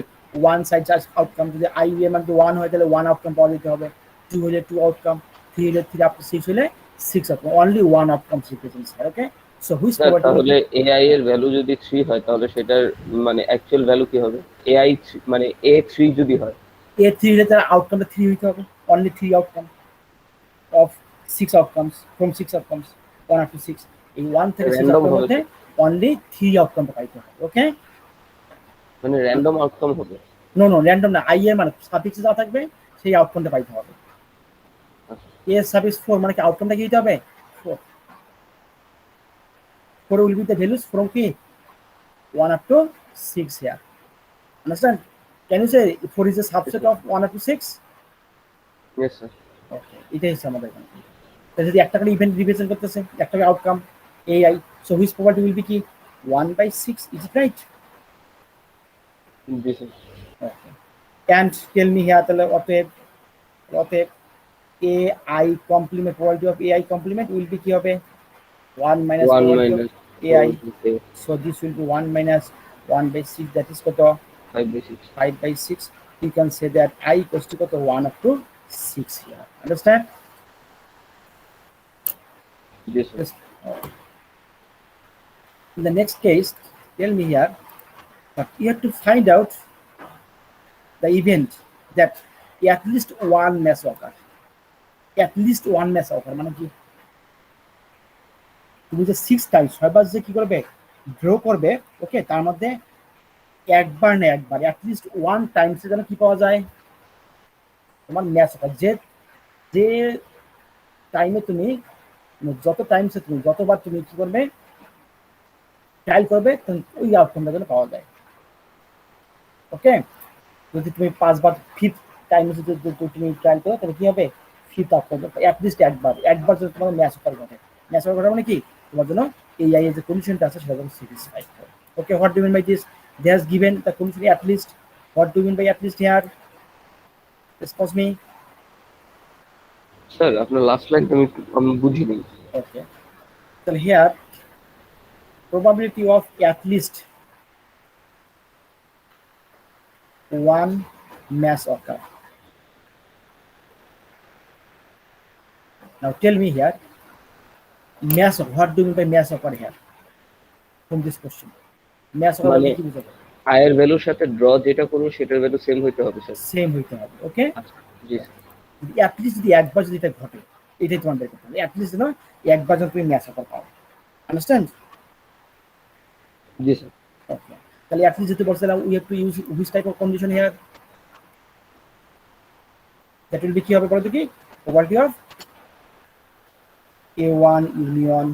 one-sided outcome. যদি I এর মধ্যে 1 হয় তাহলে 1 outcome পাওয়া যেতে হবে, 2 হলে 2 outcome, 3 হলে 3 up to 6 হলে 6 outcome. Only one outcome represents here. Okay, so which sir probability will তাহলে be এআই এর ভ্যালু যদি 3 হয় তাহলে সেটার মানে অ্যাকচুয়াল ভ্যালু কি হবে? এআই মানে A3 যদি হয়। A3 হলে তার outcome 3 হইতে হবে, only 3 outcome of 6 outcomes, from 6 outcomes 1 up to 6. এই 1 থেকে 6 র‍্যান্ডম outcome হবে মধ্যে স্যার, only 3 outcome পাইতে হবে। ওকে, মানে র‍্যান্ডম আউটকাম হবে। নো নো র্যান্ডম না, আই এর মানে সাফিক্সে যা থাকবে সেই আউটকামটা পাইতে হবে। এ সাফিক্স 4 মানে কি আউটকামটা কি দিতে হবে? 4 4 will be the values from কি 1 up to 6 here. Understand? Can you say 4 is a subset of 1 up to 6? Yes sir. Okay, এটাই হচ্ছে আমাদের এখানে। তো যদি একটা করে ইভেন্ট রিপ্রেজেন্ট করতেছে, একটা করে outcome AI, so which property will be কি 1/6, is it right? G sir. Okay, and tell me here তাহলে অতএব AI complement, probability of AI complement will be কি হবে 1 minus 1 probability of minus AI, 4 so this will be 1 minus 1/6, that is কত 5/6। 5/6. You can say that I equals to কত 1 up to 6 here. Understand? G sir. Yes. In the next case, tell me here, but you have to find out the event that at least one mass occur. At least one mass occur মানে কি, তুমি যে 6 Times 6বার যে কি করবে draw করবে, ওকে, তার মধ্যে একবার না একবার অ্যাটলিস্ট ওয়ান টাইমসে যেন কি পাওয়া যায় তোমার ম্যাচ ওকার। যে যে টাইমে তুমি যত টাইমসে তুমি যতবার তুমি কি করবে ট্রায়াল করবে ওই আউটকামটা যেন পাওয়া যায়। ওকে, যদি তুমি 5বার ফিফথ টাইমে যদি তুমি ট্রায়াল করো তাহলে কি হবে ফিফথ আউটকাম অ্যাটলিস্ট একবার যদি তোমার ম্যাচ ওকার ঘটে। ম্যাচ ওকার ঘটে মানে কি তোমার জন্য AI এর যে কন্ডিশনটা আছে সেটা যেন স্যাটিসফাই করে। Okay, what do you mean by this? They has given the condition at least. What do you mean by at least here? Excuse me. Sir আপনার লাস্ট লাইনটা আমি বুঝিনি। Okay. So here probability of at least one mass occur. Now tell me here, mass occur. What do you mean by mass occur here? From this question, mass occur মানে বলতে কি বুঝাবে? আয়ের ভ্যালুর সাথে ড্র যেটা করবো সেটার ভ্যালু সেম হইতে হবে স্যার। সেম হইতে হবে। ওকে, আচ্ছা। জি স্যার। অ্যাটলিস্ট যদি একবার যদি এটা ঘটে, এটাই তোমার বের করতে হবে। অ্যাটলিস্ট না একবার যখন তুমি ম্যাচ অফার পাও। আন্ডারস্ট্যান্ড? জি স্যার। ওকে, তাহলে অ্যাটলিস্ট যদি বলছিলাম we have to use which type of condition here? That will be কি হবে বলো তো কি? Probability of A1 union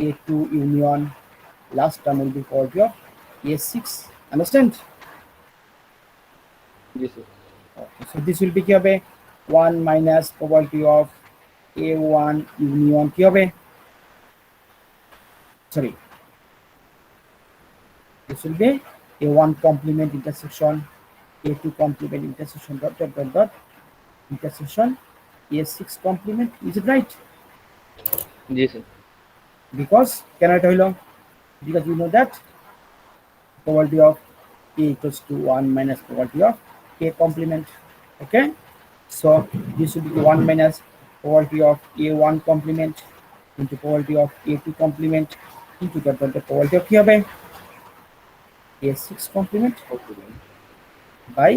A2 union last term will be probability of A6. Understand? G sir. Okay. So this will be কি হবে? 1 minus probability of A1 union কি হবে? Sorry, this will be A1 complement intersection A2 complement intersection dot dot dot dot intersection A6 complement. Is it right? G sir. Because can I tell you? Because you know that probability of A equals to 1 minus probability of A complement. Okay, so this will be 1 minus probability of A1 complement into probability of A2 complement into the probability of কি হবে? A6 complement by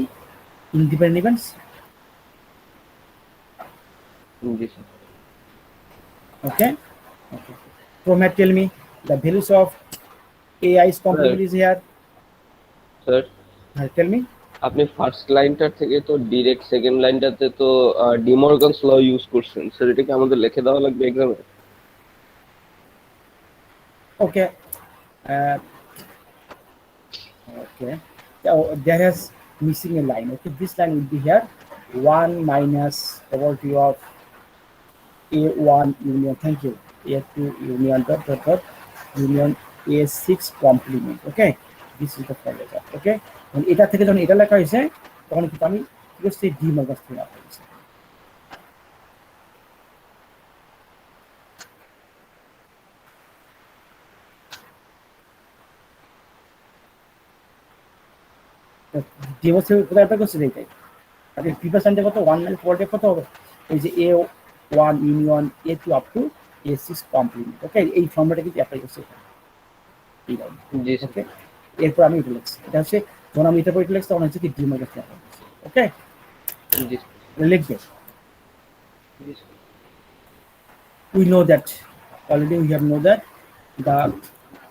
independent events. G sir. Okay. Okay. From here, tell me the values of AI's complement is here. Sir Tell me. আপনি first লাইনটার থেকে তো direct second লাইনটাতে তো De Morgan's ল use করছেন sir, এটা কি আমাদের লিখে দেওয়া লাগবে এক্সামে? Okay. Uh, okay. So there has missing a line. Okay, this line will be here. 1 minus probability of A1 union. Thank you. A2 union dot dot dot union A6 complement. Okay. This is the formula. Okay. And এটা থেকে যখন এটা লেখা হয়েছে তখন কিন্তু আমি কি করছি ডি মার্গাস থেকে লেখা হয়েছে। ডিভোর্সের কোথায় অ্যাপ্লাই করছে এইটাই। তাহলে প্রিভিয়াস লাইনটা কত 1 মাইনাস প্রবাবিলিটি কত হবে? এই যে A1 union A2 up to A6 complement. Okay, এই ফর্মুলাটা কিন্তু অ্যাপ্লাই করছে এখানে এই লাইন। জি স্যার। ওকে, এরপর আমি এটা লিখছি, এটা হচ্ছে যখন আমি এটা পর এটা লিখছি তখন হচ্ছে কি ডি মার্গাস অ্যাপ্লাই করছি। ওকে, জি লিখবে জি we know that already we have know that the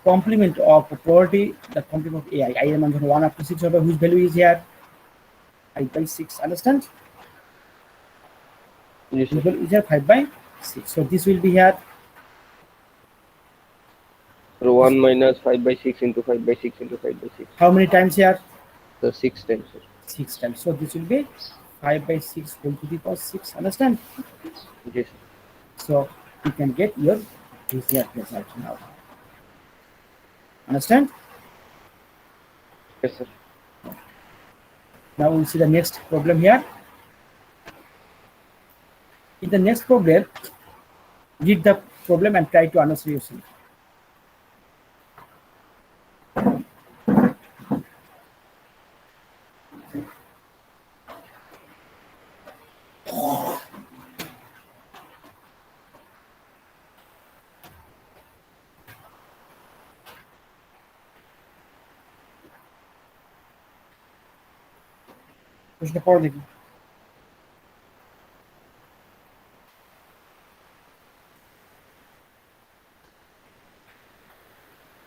complement of probability, the complement of AI, I am on 1 up to 6 over whose value is here 5 by 6. Understand? G Whose sir. value is here 5 by 6. So this will be here 1 minus 5 by 6 into 5 by 6 into 5 by 6. how many times here? So 6 times sir. 6 times. So this will be 5 by 6 whole to the power 6. Understand? G sir. So you can get your easier result now. Understand? Yes sir. Now we'll see the next problem here. In the next problem, read the problem and try to understand yourself. প্রশ্নটা পড়ো দেখি।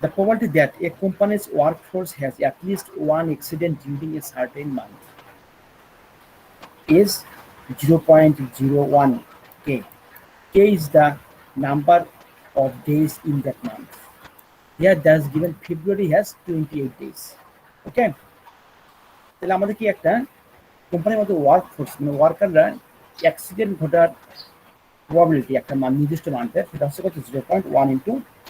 The probability that a company's workforce has at least one accident during a certain month is 0.01 k. K is the number of days in that month. Here that's given February has 28 days. Okay, তাহলে আমাদের কি একটা কোম্পানির মধ্যে workforce মানে ওয়ার্কাররা accident ঘটার probability একটা মান নির্দিষ্ট মানতে সেটা হচ্ছে কত 0.1 into k,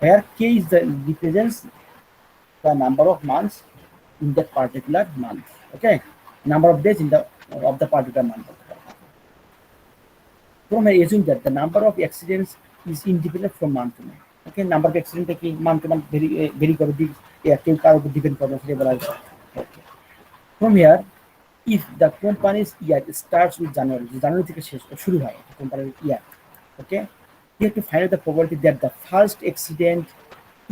where k is the represents the number of months in that particular month. Okay, number of days in the of the particular month. From I assume that the number of accidents is independent from month to month. Okay, number of accident কি month to month vary করে দিক কেউ কার উপর depend করে সেটা বলা হয়েছে। Okay, from here if the company's year starts with January থেকে শেষ শুরু হয় কোম্পানির year, okay, you have to find out the probability that the first accident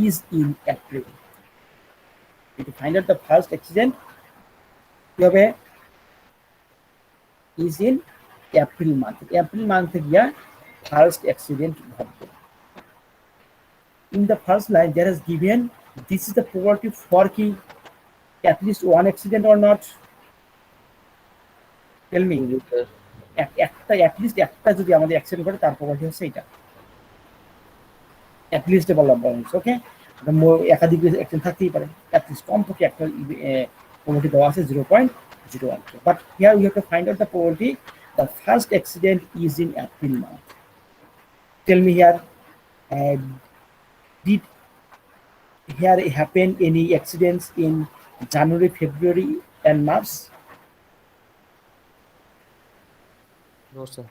is in April. You have to find out the first accident কি হবে is in April month. April month গিয়া first accident ঘটবে। In the first line there is given this is the probability for কি at least one accident or not. Tell me ji sir. একটা at least একটা যদি আমাদের accident ঘটে তার probability হচ্ছে এটা অ্যাটলিস্ট বললাম ওকে একাধিক অ্যাক্সিডেন্ট থাকতেই পারে অ্যাটলিস্ট কমপক্ষে একটা প্রবাবিলিটি দেওয়া আছে 0.01 but here we have to find out the probability the first accident is in April month tell me here did here happen any accidents in January, February, and March? No, sir.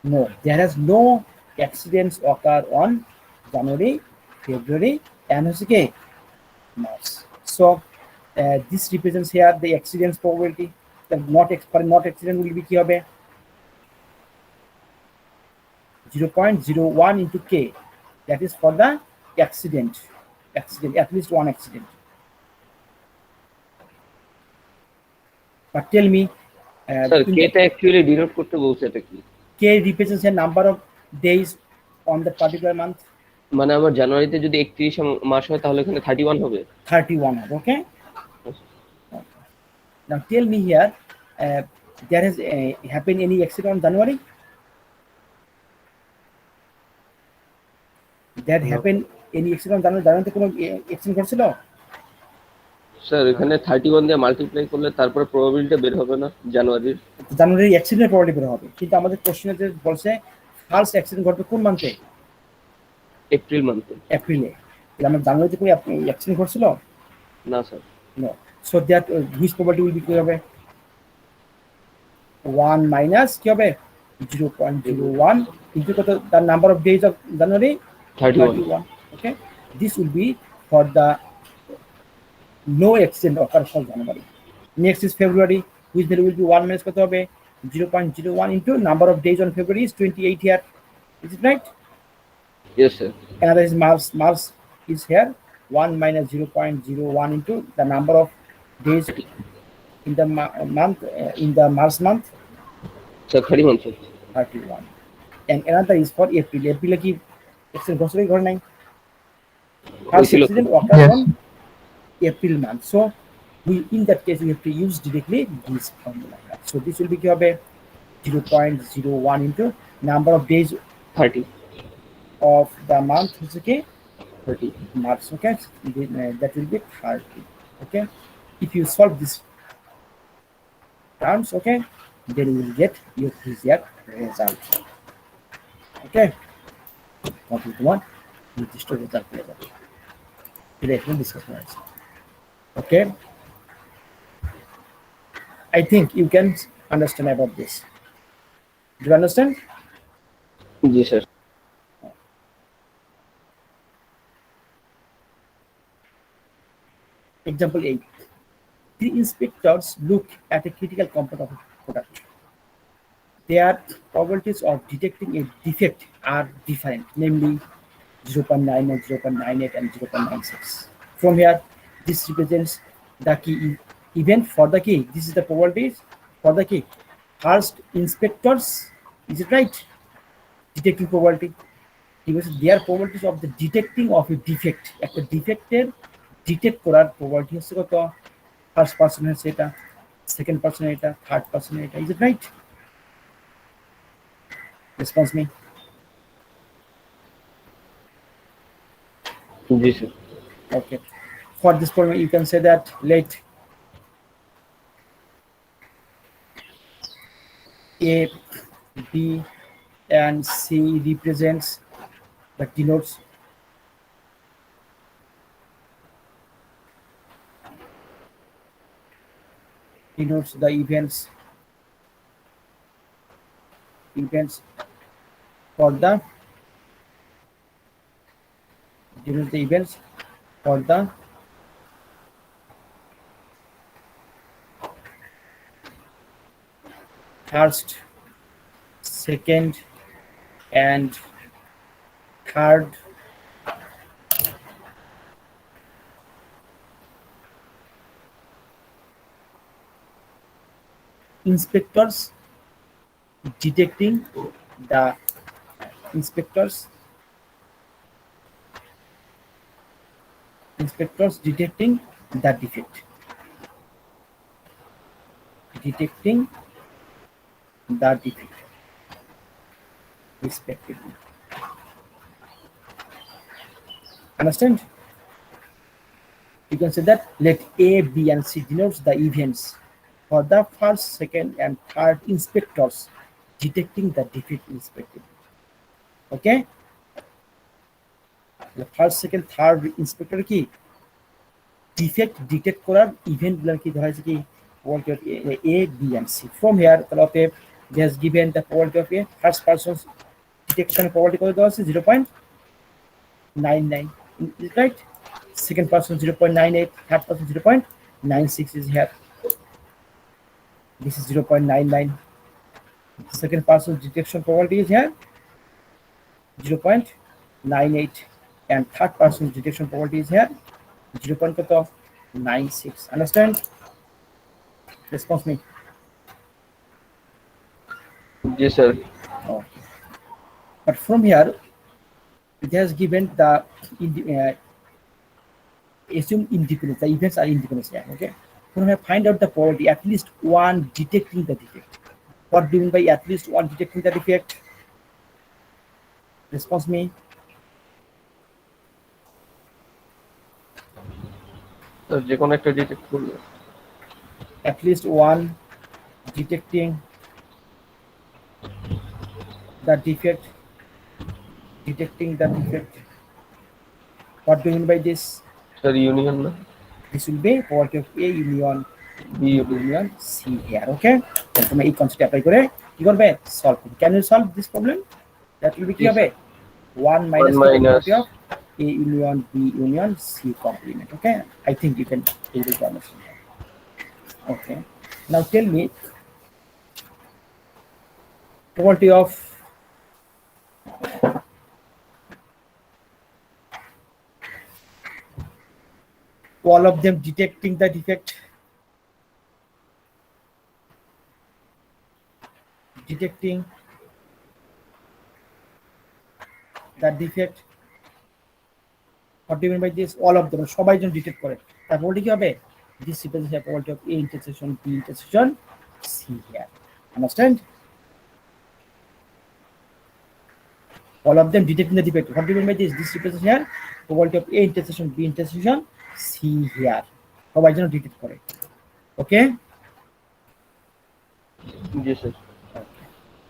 No, there has no accidents occur on January, February, and okay, March. So this represents here the accidents probability. The not accident will be কি হবে 0.01 into k. That is for the accident. At least one accident. But tell me, sir কেটা actually denote করতে বলছে এটা কি? k represents a number of days on that particular month. মানে আমার জানুয়ারিতে যদি 31 মাস হয় তাহলে এখানে 31 হবে। 31 হবে, okay? Now tell me here, there has happened any accident on January? There No. happened any accident on January? জানুয়ারিতে কোনো accident ঘটছিল? স্যার এখানে 31 দিয়ে মাল্টিপ্লাই করলে তারপরে প্রবাবিলিটি বের হবে না জানুয়ারির? জানুয়ারির অ্যাক্সিডেন্ট প্রবাবিলিটি বের হবে, কিন্তু আমাদের কোশ্চেনে যে বলছে ফার্স্ট অ্যাক্সিডেন্ট ঘটবে কোন মান্থে? এপ্রিল মান্থে। এপ্রিলে। তাহলে আমার জানুয়ারিতে কোনো অ্যাক্সিডেন্ট ঘটছিল? না sir. No. So that which probability will be কি হবে 1 minus কি হবে 0.01 into কত the number of days of January 31। okay, this will be for the no accident occur for January. Next is February, which value will be 1 minus কত হবে 0.01 into number of days on February is 28 here, is it right? Yes sir. Another is March is here 1 minus 0.01 into the number of days in the month in the March month sir 31 sir. 31, and another is for April. April কি accident ঘটছে কি ঘটে নাই? First হয়েছিল accident sir. occurred Yes. on April month, so we in that case we have to use directly this formula. So this will be কি হবে 0.01 into number of days 30 of the month হচ্ছে কি 30 March, okay? That will be 30, okay? If you solve this terms, okay, then you will get your easier result, okay? Okay, তোমার নির্দিষ্ট result পেয়ে যাবে, এটা এখানে ডিসকাস করা হয়েছে, okay? I think you can understand about this. Do you understand? G sir. Example 8. The inspectors look at a critical component of a product. Their probabilities of detecting a defect are different, namely 0.99, 0.98, and 0.96. From here, this represents the key event for the key. This is the probabilities for the key. First, inspectors, is it right? Detecting probability. Because their probabilities of the detecting of a defect. একটা ডিফেক্টের detect করার probability হচ্ছে কত? First person হচ্ছে এটা, second person এটা, third person এটা. Is it right? Response me. G sir. Okay. For this problem, you can say that let A, B, and C represents the denotes the events for the denotes the events for the first, second, and third inspectors detecting the inspectors detecting the defect, detecting the defect respectively. Understand? You can say that let A, B, and C denotes the events for the first, second, and third inspectors detecting the defect respectively. Okay? The first, second, third inspector কি defect detect করার ইভেন্টগুলো কি ধরা হয়েছে কি probability of A, B, and C. From here, তাহলে অতএব they has given the probability of A first person's detection probability কত দেওয়া আছে 0.99, is right? Second person 0.98, third person 0.96 is here. This is 0.99. Second person's detection probability is here 0.98, and third person's detection probability is here 0.96. Understand? Response me. G sir. Oh. But from here, it has given the assumed independence. The events are independent here. Okay. From here, find out the probability at least one detecting the defect. What do you mean by at least one detecting the defect? Response me. Sir যে কোনো একটা detect করবে। At least one detecting the defect. Detecting the defect. What do you mean by this? Sir union না, This will be probability of A union B B union C here. Okay. তাহলে তুমি এই concept apply করে কি করবে solve করবে। Can you solve this problem? That will be কি জি হবে sir. 1 minus One the minus probability of A union B union C complement. Okay. I think you can able to understand that. Okay. Now tell me probability of all of them detecting the defect. Detecting the defect. What do you mean by this? All of them সবাই যেন detect করে তার probability কি হবে this represents the probability of A intersection B intersection C here. Understand? All of them detecting the defect. What do you mean by this? This represents here probability of A intersection B intersection C here. সবাই যেন detect করে। Okay? G sir.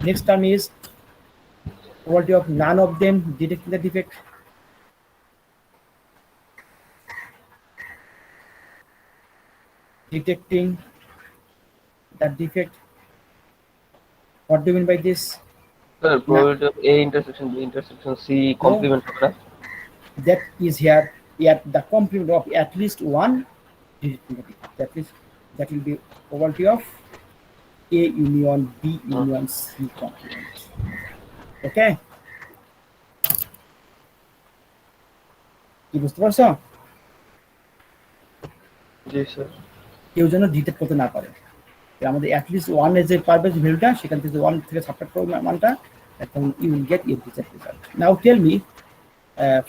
Next term is probability of none of them detecting the defect. Detecting the defect. What do you mean by this? Sir probability of A intersection B intersection C complement হবে না? That is here at the complement of at least one detecting the defect. That will be probability of A union B union C complement. Okay? কি বুঝতে পারছো? জি sir. কেউ যেন detect করতে না পারে। আমাদের at least one এর যে পারবে ভ্যালুটা সেখান থেকে 1 থেকে সাবট্রাক্ট করবে মানটা, এখন you will get your exact result. Now tell me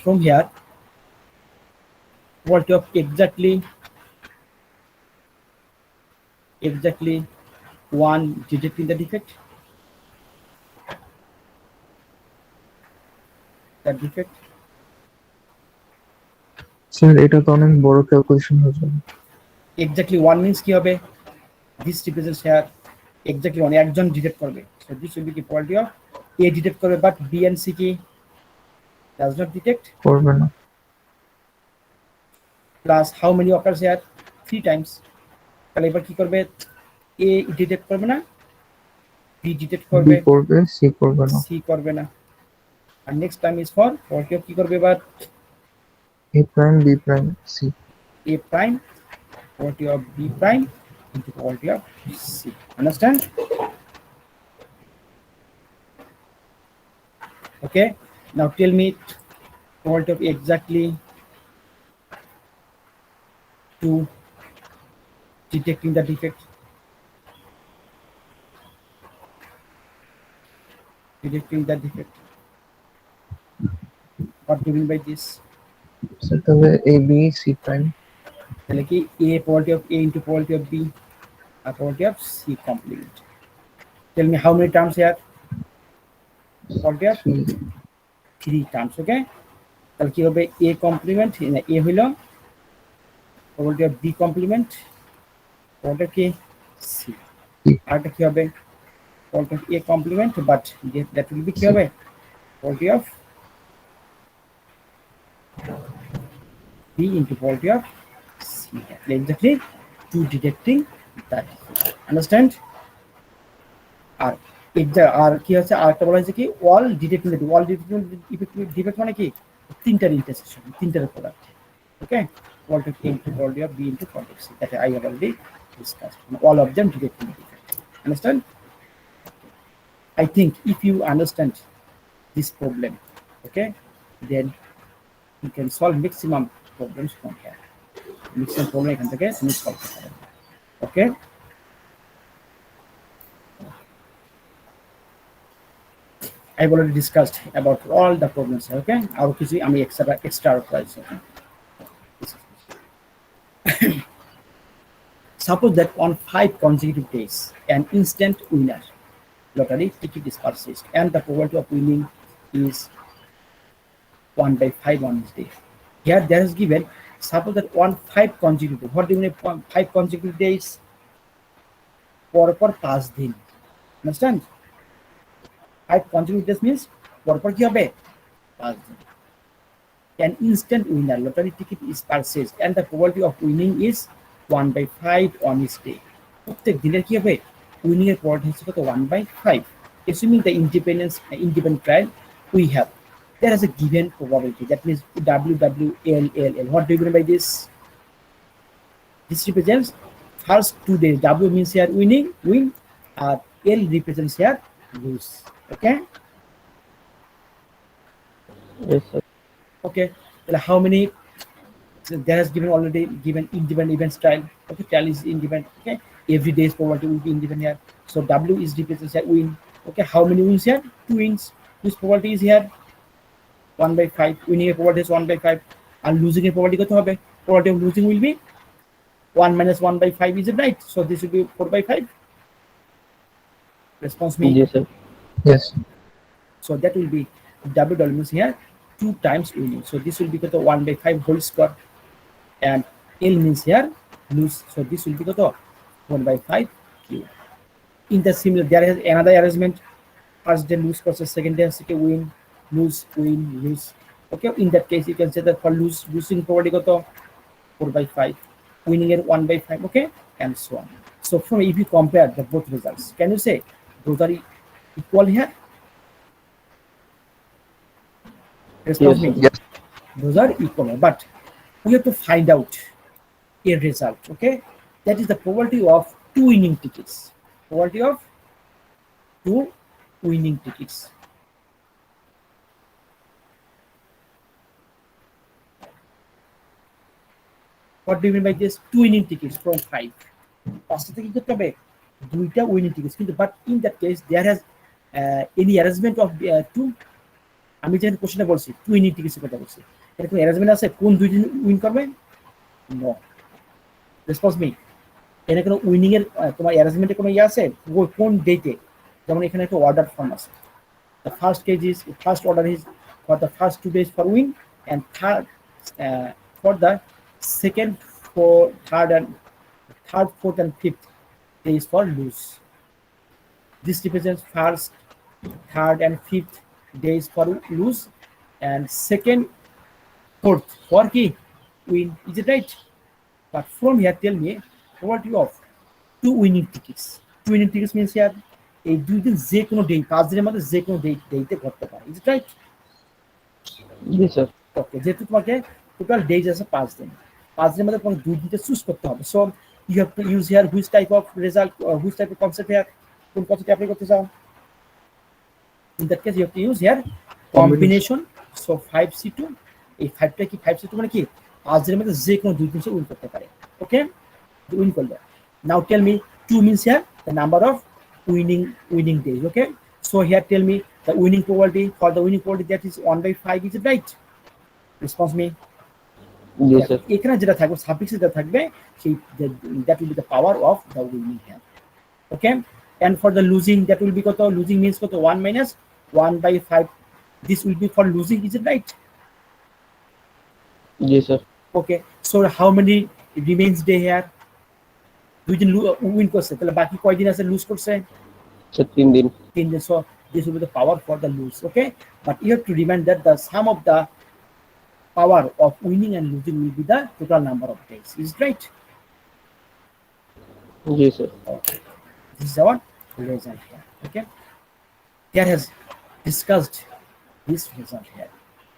from here probability of exactly one detecting the defect. The defect. Sir এটা তো অনেক বড় ক্যালকুলেশন হয়ে যাবে। Exactly one means কি হবে this represents here exactly one একজন ডিটেক্ট করবে, so this will be the probability of A detect করবে but B and C কি does not detect, করবে না। plus how many occurs here 3 times. তাহলে এবার কি করবে A ডিটেক্ট করবে না, B ডিটেক্ট বি করবে, করবে, সি করবে না। C করবে না। আর next time is for probability of কি করবে এবার A prime B prime C. A prime probability of B prime into probability of C. Understand? Okay. Now tell me probability of exactly 2 detecting the defect. Detecting the defect. What do you mean by this? Sir তাহলে A B C prime. তাহলে কি A probability of A into probability of B R probability of C complement. Tell me how many terms here? Probability of 3. 3 terms. Okay, তাহলে কি হবে a complement a হইল probability of b complement probability কি c আরটা কি হবে probability of a complement but that will be কি হবে probability of b into probability of c, exactly to detecting that. Understand? আর আর কি হচ্ছে আরেকটা বলা হয়েছে কি ওয়াল ডিটেক্টিং ডিফেক্ট মানে কি তিনটার ইন্টারসেকশন তিনটার product okay quality A into quality of B into quality of C that I have already discussed all of them detecting defect. Understand? I think if you understand this problem, okay, then you can solve maximum problems from here. Maximum problem এখান থেকে তুমি solve করতে পারবে okay. I've already discussed about all the problems okay আর কিছু আমি extra price okay. Suppose that on 5 consecutive days an instant winner lottery ticket is purchased and the probability of winning is 1/5 on each day. Here there is given suppose that on 5 consecutive what do you mean 5 consecutive days পরপর 5 দিন understand 5 consecutive days means পরপর কি হবে 5 দিন an instant winner lottery ticket is purchased and the probability of winning is 1/5 on each day. প্রত্যেক দিনের কি হবে উইনিং এর probability হচ্ছে কত 1/5 assuming the independent trial we have there is a given probability that means WWLLL. What do you mean by this? This represents first 2 days. W means here winning win L represents here lose okay. Yes, sir. Okay, well, how many there has given already given independent events trial okay trial is independent okay every day's probability will be independent here so W is represents here win okay how many wins here 2 wins whose probability is here 1/5 winning a probability is 1/5 and losing a probability কত হবে probability of losing will be 1 minus 1/5 is it right so this will be 4/5 response me Yes, sir. Yes. so that will be W means here 2 times winning so this will be kото 1/5 whole square and L means here lose so this will be kото 1/5 Q. In the similar there is another arrangement first day lose versus second day win lose win lose okay in that case you can say that for losing probability kото 4/5 winning at 1/5 okay and so on so from if you compare the both results can you say both are equal here response Yes, me sir. Yes. those are equal but we have to find out a result okay that is the probability of 2 winning tickets probability of 2 winning tickets what do you mean by this 2 winning tickets from 5 পাঁচটা থেকে কি করতে হবে দুইটা winning tickets কিন্তু but in that case there has any arrangement of two আমি যেখানে কোশ্চেনটা বলছি 2 উইনিং টিকেটসের কথা বলছি এর কোনো অ্যারেঞ্জমেন্ট আছে কোন দুইজন উইন করবে নো রেসপন্স মি এখানে কোনো উইনিং এর তোমার অ্যারেঞ্জমেন্টে কোনো ইয়ে আছে কোন ডেটে যেমন এখানে একটা অর্ডার ফর্ম আছে the first order is for the first 2 days for win and for the second third fourth and fifth days for lose this represents first third and fifth days for lose and second fourth for key win is it right but from here tell me probability of 2 winning tickets 2 winning tickets means here এই দুই দিন যে কোনো day 5 দিনের মধ্যে যে কোনো ডেতে ঘটতে পারে is it right Yes, sir. ওকে যেহেতু তোমাকে টোটাল ডেজ আছে 5 দিন 5 দিনের মধ্যে তোমাকে দুই দিনটা চুজ করতে হবে so you have to use here which type of result which type of concept here কোন কনসেপ্ট অ্যাপ্লাই করতে চাও in that case you have to use here combination so 5C2 এই 5টা কি 5C2 মানে কি 5 দিনের মধ্যে যে কোনো দুই দিন সে উইন করতে পারে ওকে উইন করলে নাও tell me 2 means here the number of winning days okay so here tell me the winning probability for the winning probability that is 1/5 is it right response me Yes, sir. এখানে যেটা থাকবে সাফিক্সে যেটা থাকবে সেই that will be the power of the winning here okay and for the losing, that will be কত? Losing means কত? 1 minus 1 by 5. This will be for losing, is it right? G sir. Okay, so how many remains day here? দুই দিন win করছে, তাহলে বাকি কয়দিন আছে loose করছে? স্যার 3 দিন। 3 দিন। So this will be the power for the lose. Okay, but you have to remember that the sum of the power of winning and losing will be the total number of days. Is it right? G sir. Okay, this is our result here. Okay, there has discussed this result here.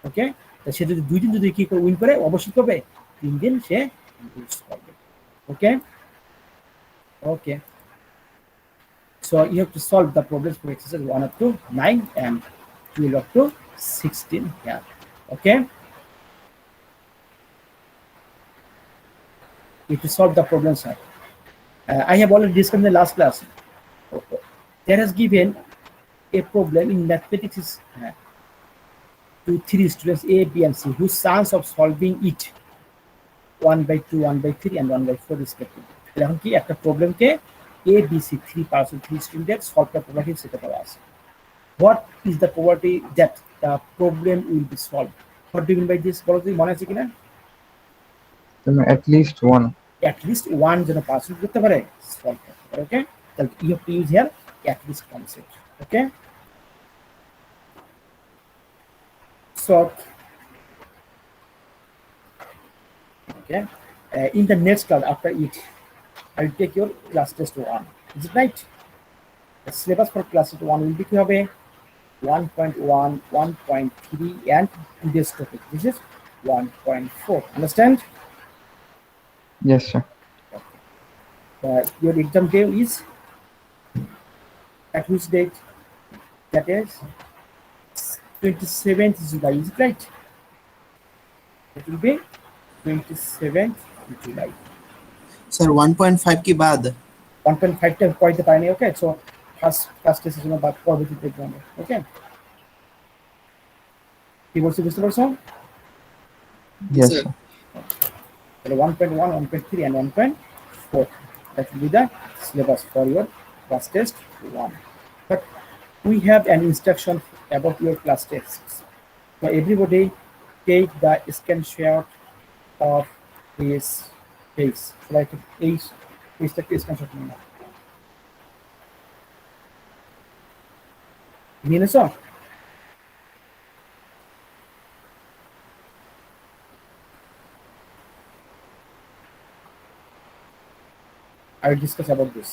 Okay, তো সে যদি 2 দিন যদি কি করে win করে, অবশ্যই করবে 3 দিন সে লুজ করবে। Okay, okay, so you have to solve the problems for exercise 1 up to 9 and 12 up to 16 here. Okay, you have to solve the problems here. I have already discussed in the last class. There has given a problem in mathematics is to 3 students A, B, and C whose chance of solving it 1 by 2, 1 by 3, and 1 by 4 respectively. এখন কি একটা প্রবলেমকে A, B, C 3 student solve করার problem সেটা দেওয়া আছে। What is the probability that the problem will be solved? What do you mean by this? বলো তো, মনে আছে কিনা? at least one. At least one যেন পার্সন করতে পারে, সলভ করতে পারে। ওকে, তাহলে you have to use here at least concept. Okay, so okay, in the next class after it, I will take your class test 1. Is it right? The syllabus for class test 1 will be কি হবে? 1.1, 1.3, and today's topic. This is 1.4. Understand? Yes, sir. Your exam day is at which date? That is 27th July. Is it right? It will be 27th July. Sir 1.5 की बाद 1.5 টা কইতে পারিনি। ওকে, so first টেস্টের জন্য বাদ পরবর্তীতে এক্সামে। ওকে, কি বলছি বুঝতে পারছো? Yes, sir. sir. তাহলে 1.1, 1.3, and 1.4. That will be the syllabus for your class test 1. But we have an instruction about your class tests. So everybody take the screenshot of this page. So like page take screenshot নিয়ে নাও। নিয়ে নিছো? I will discuss about this.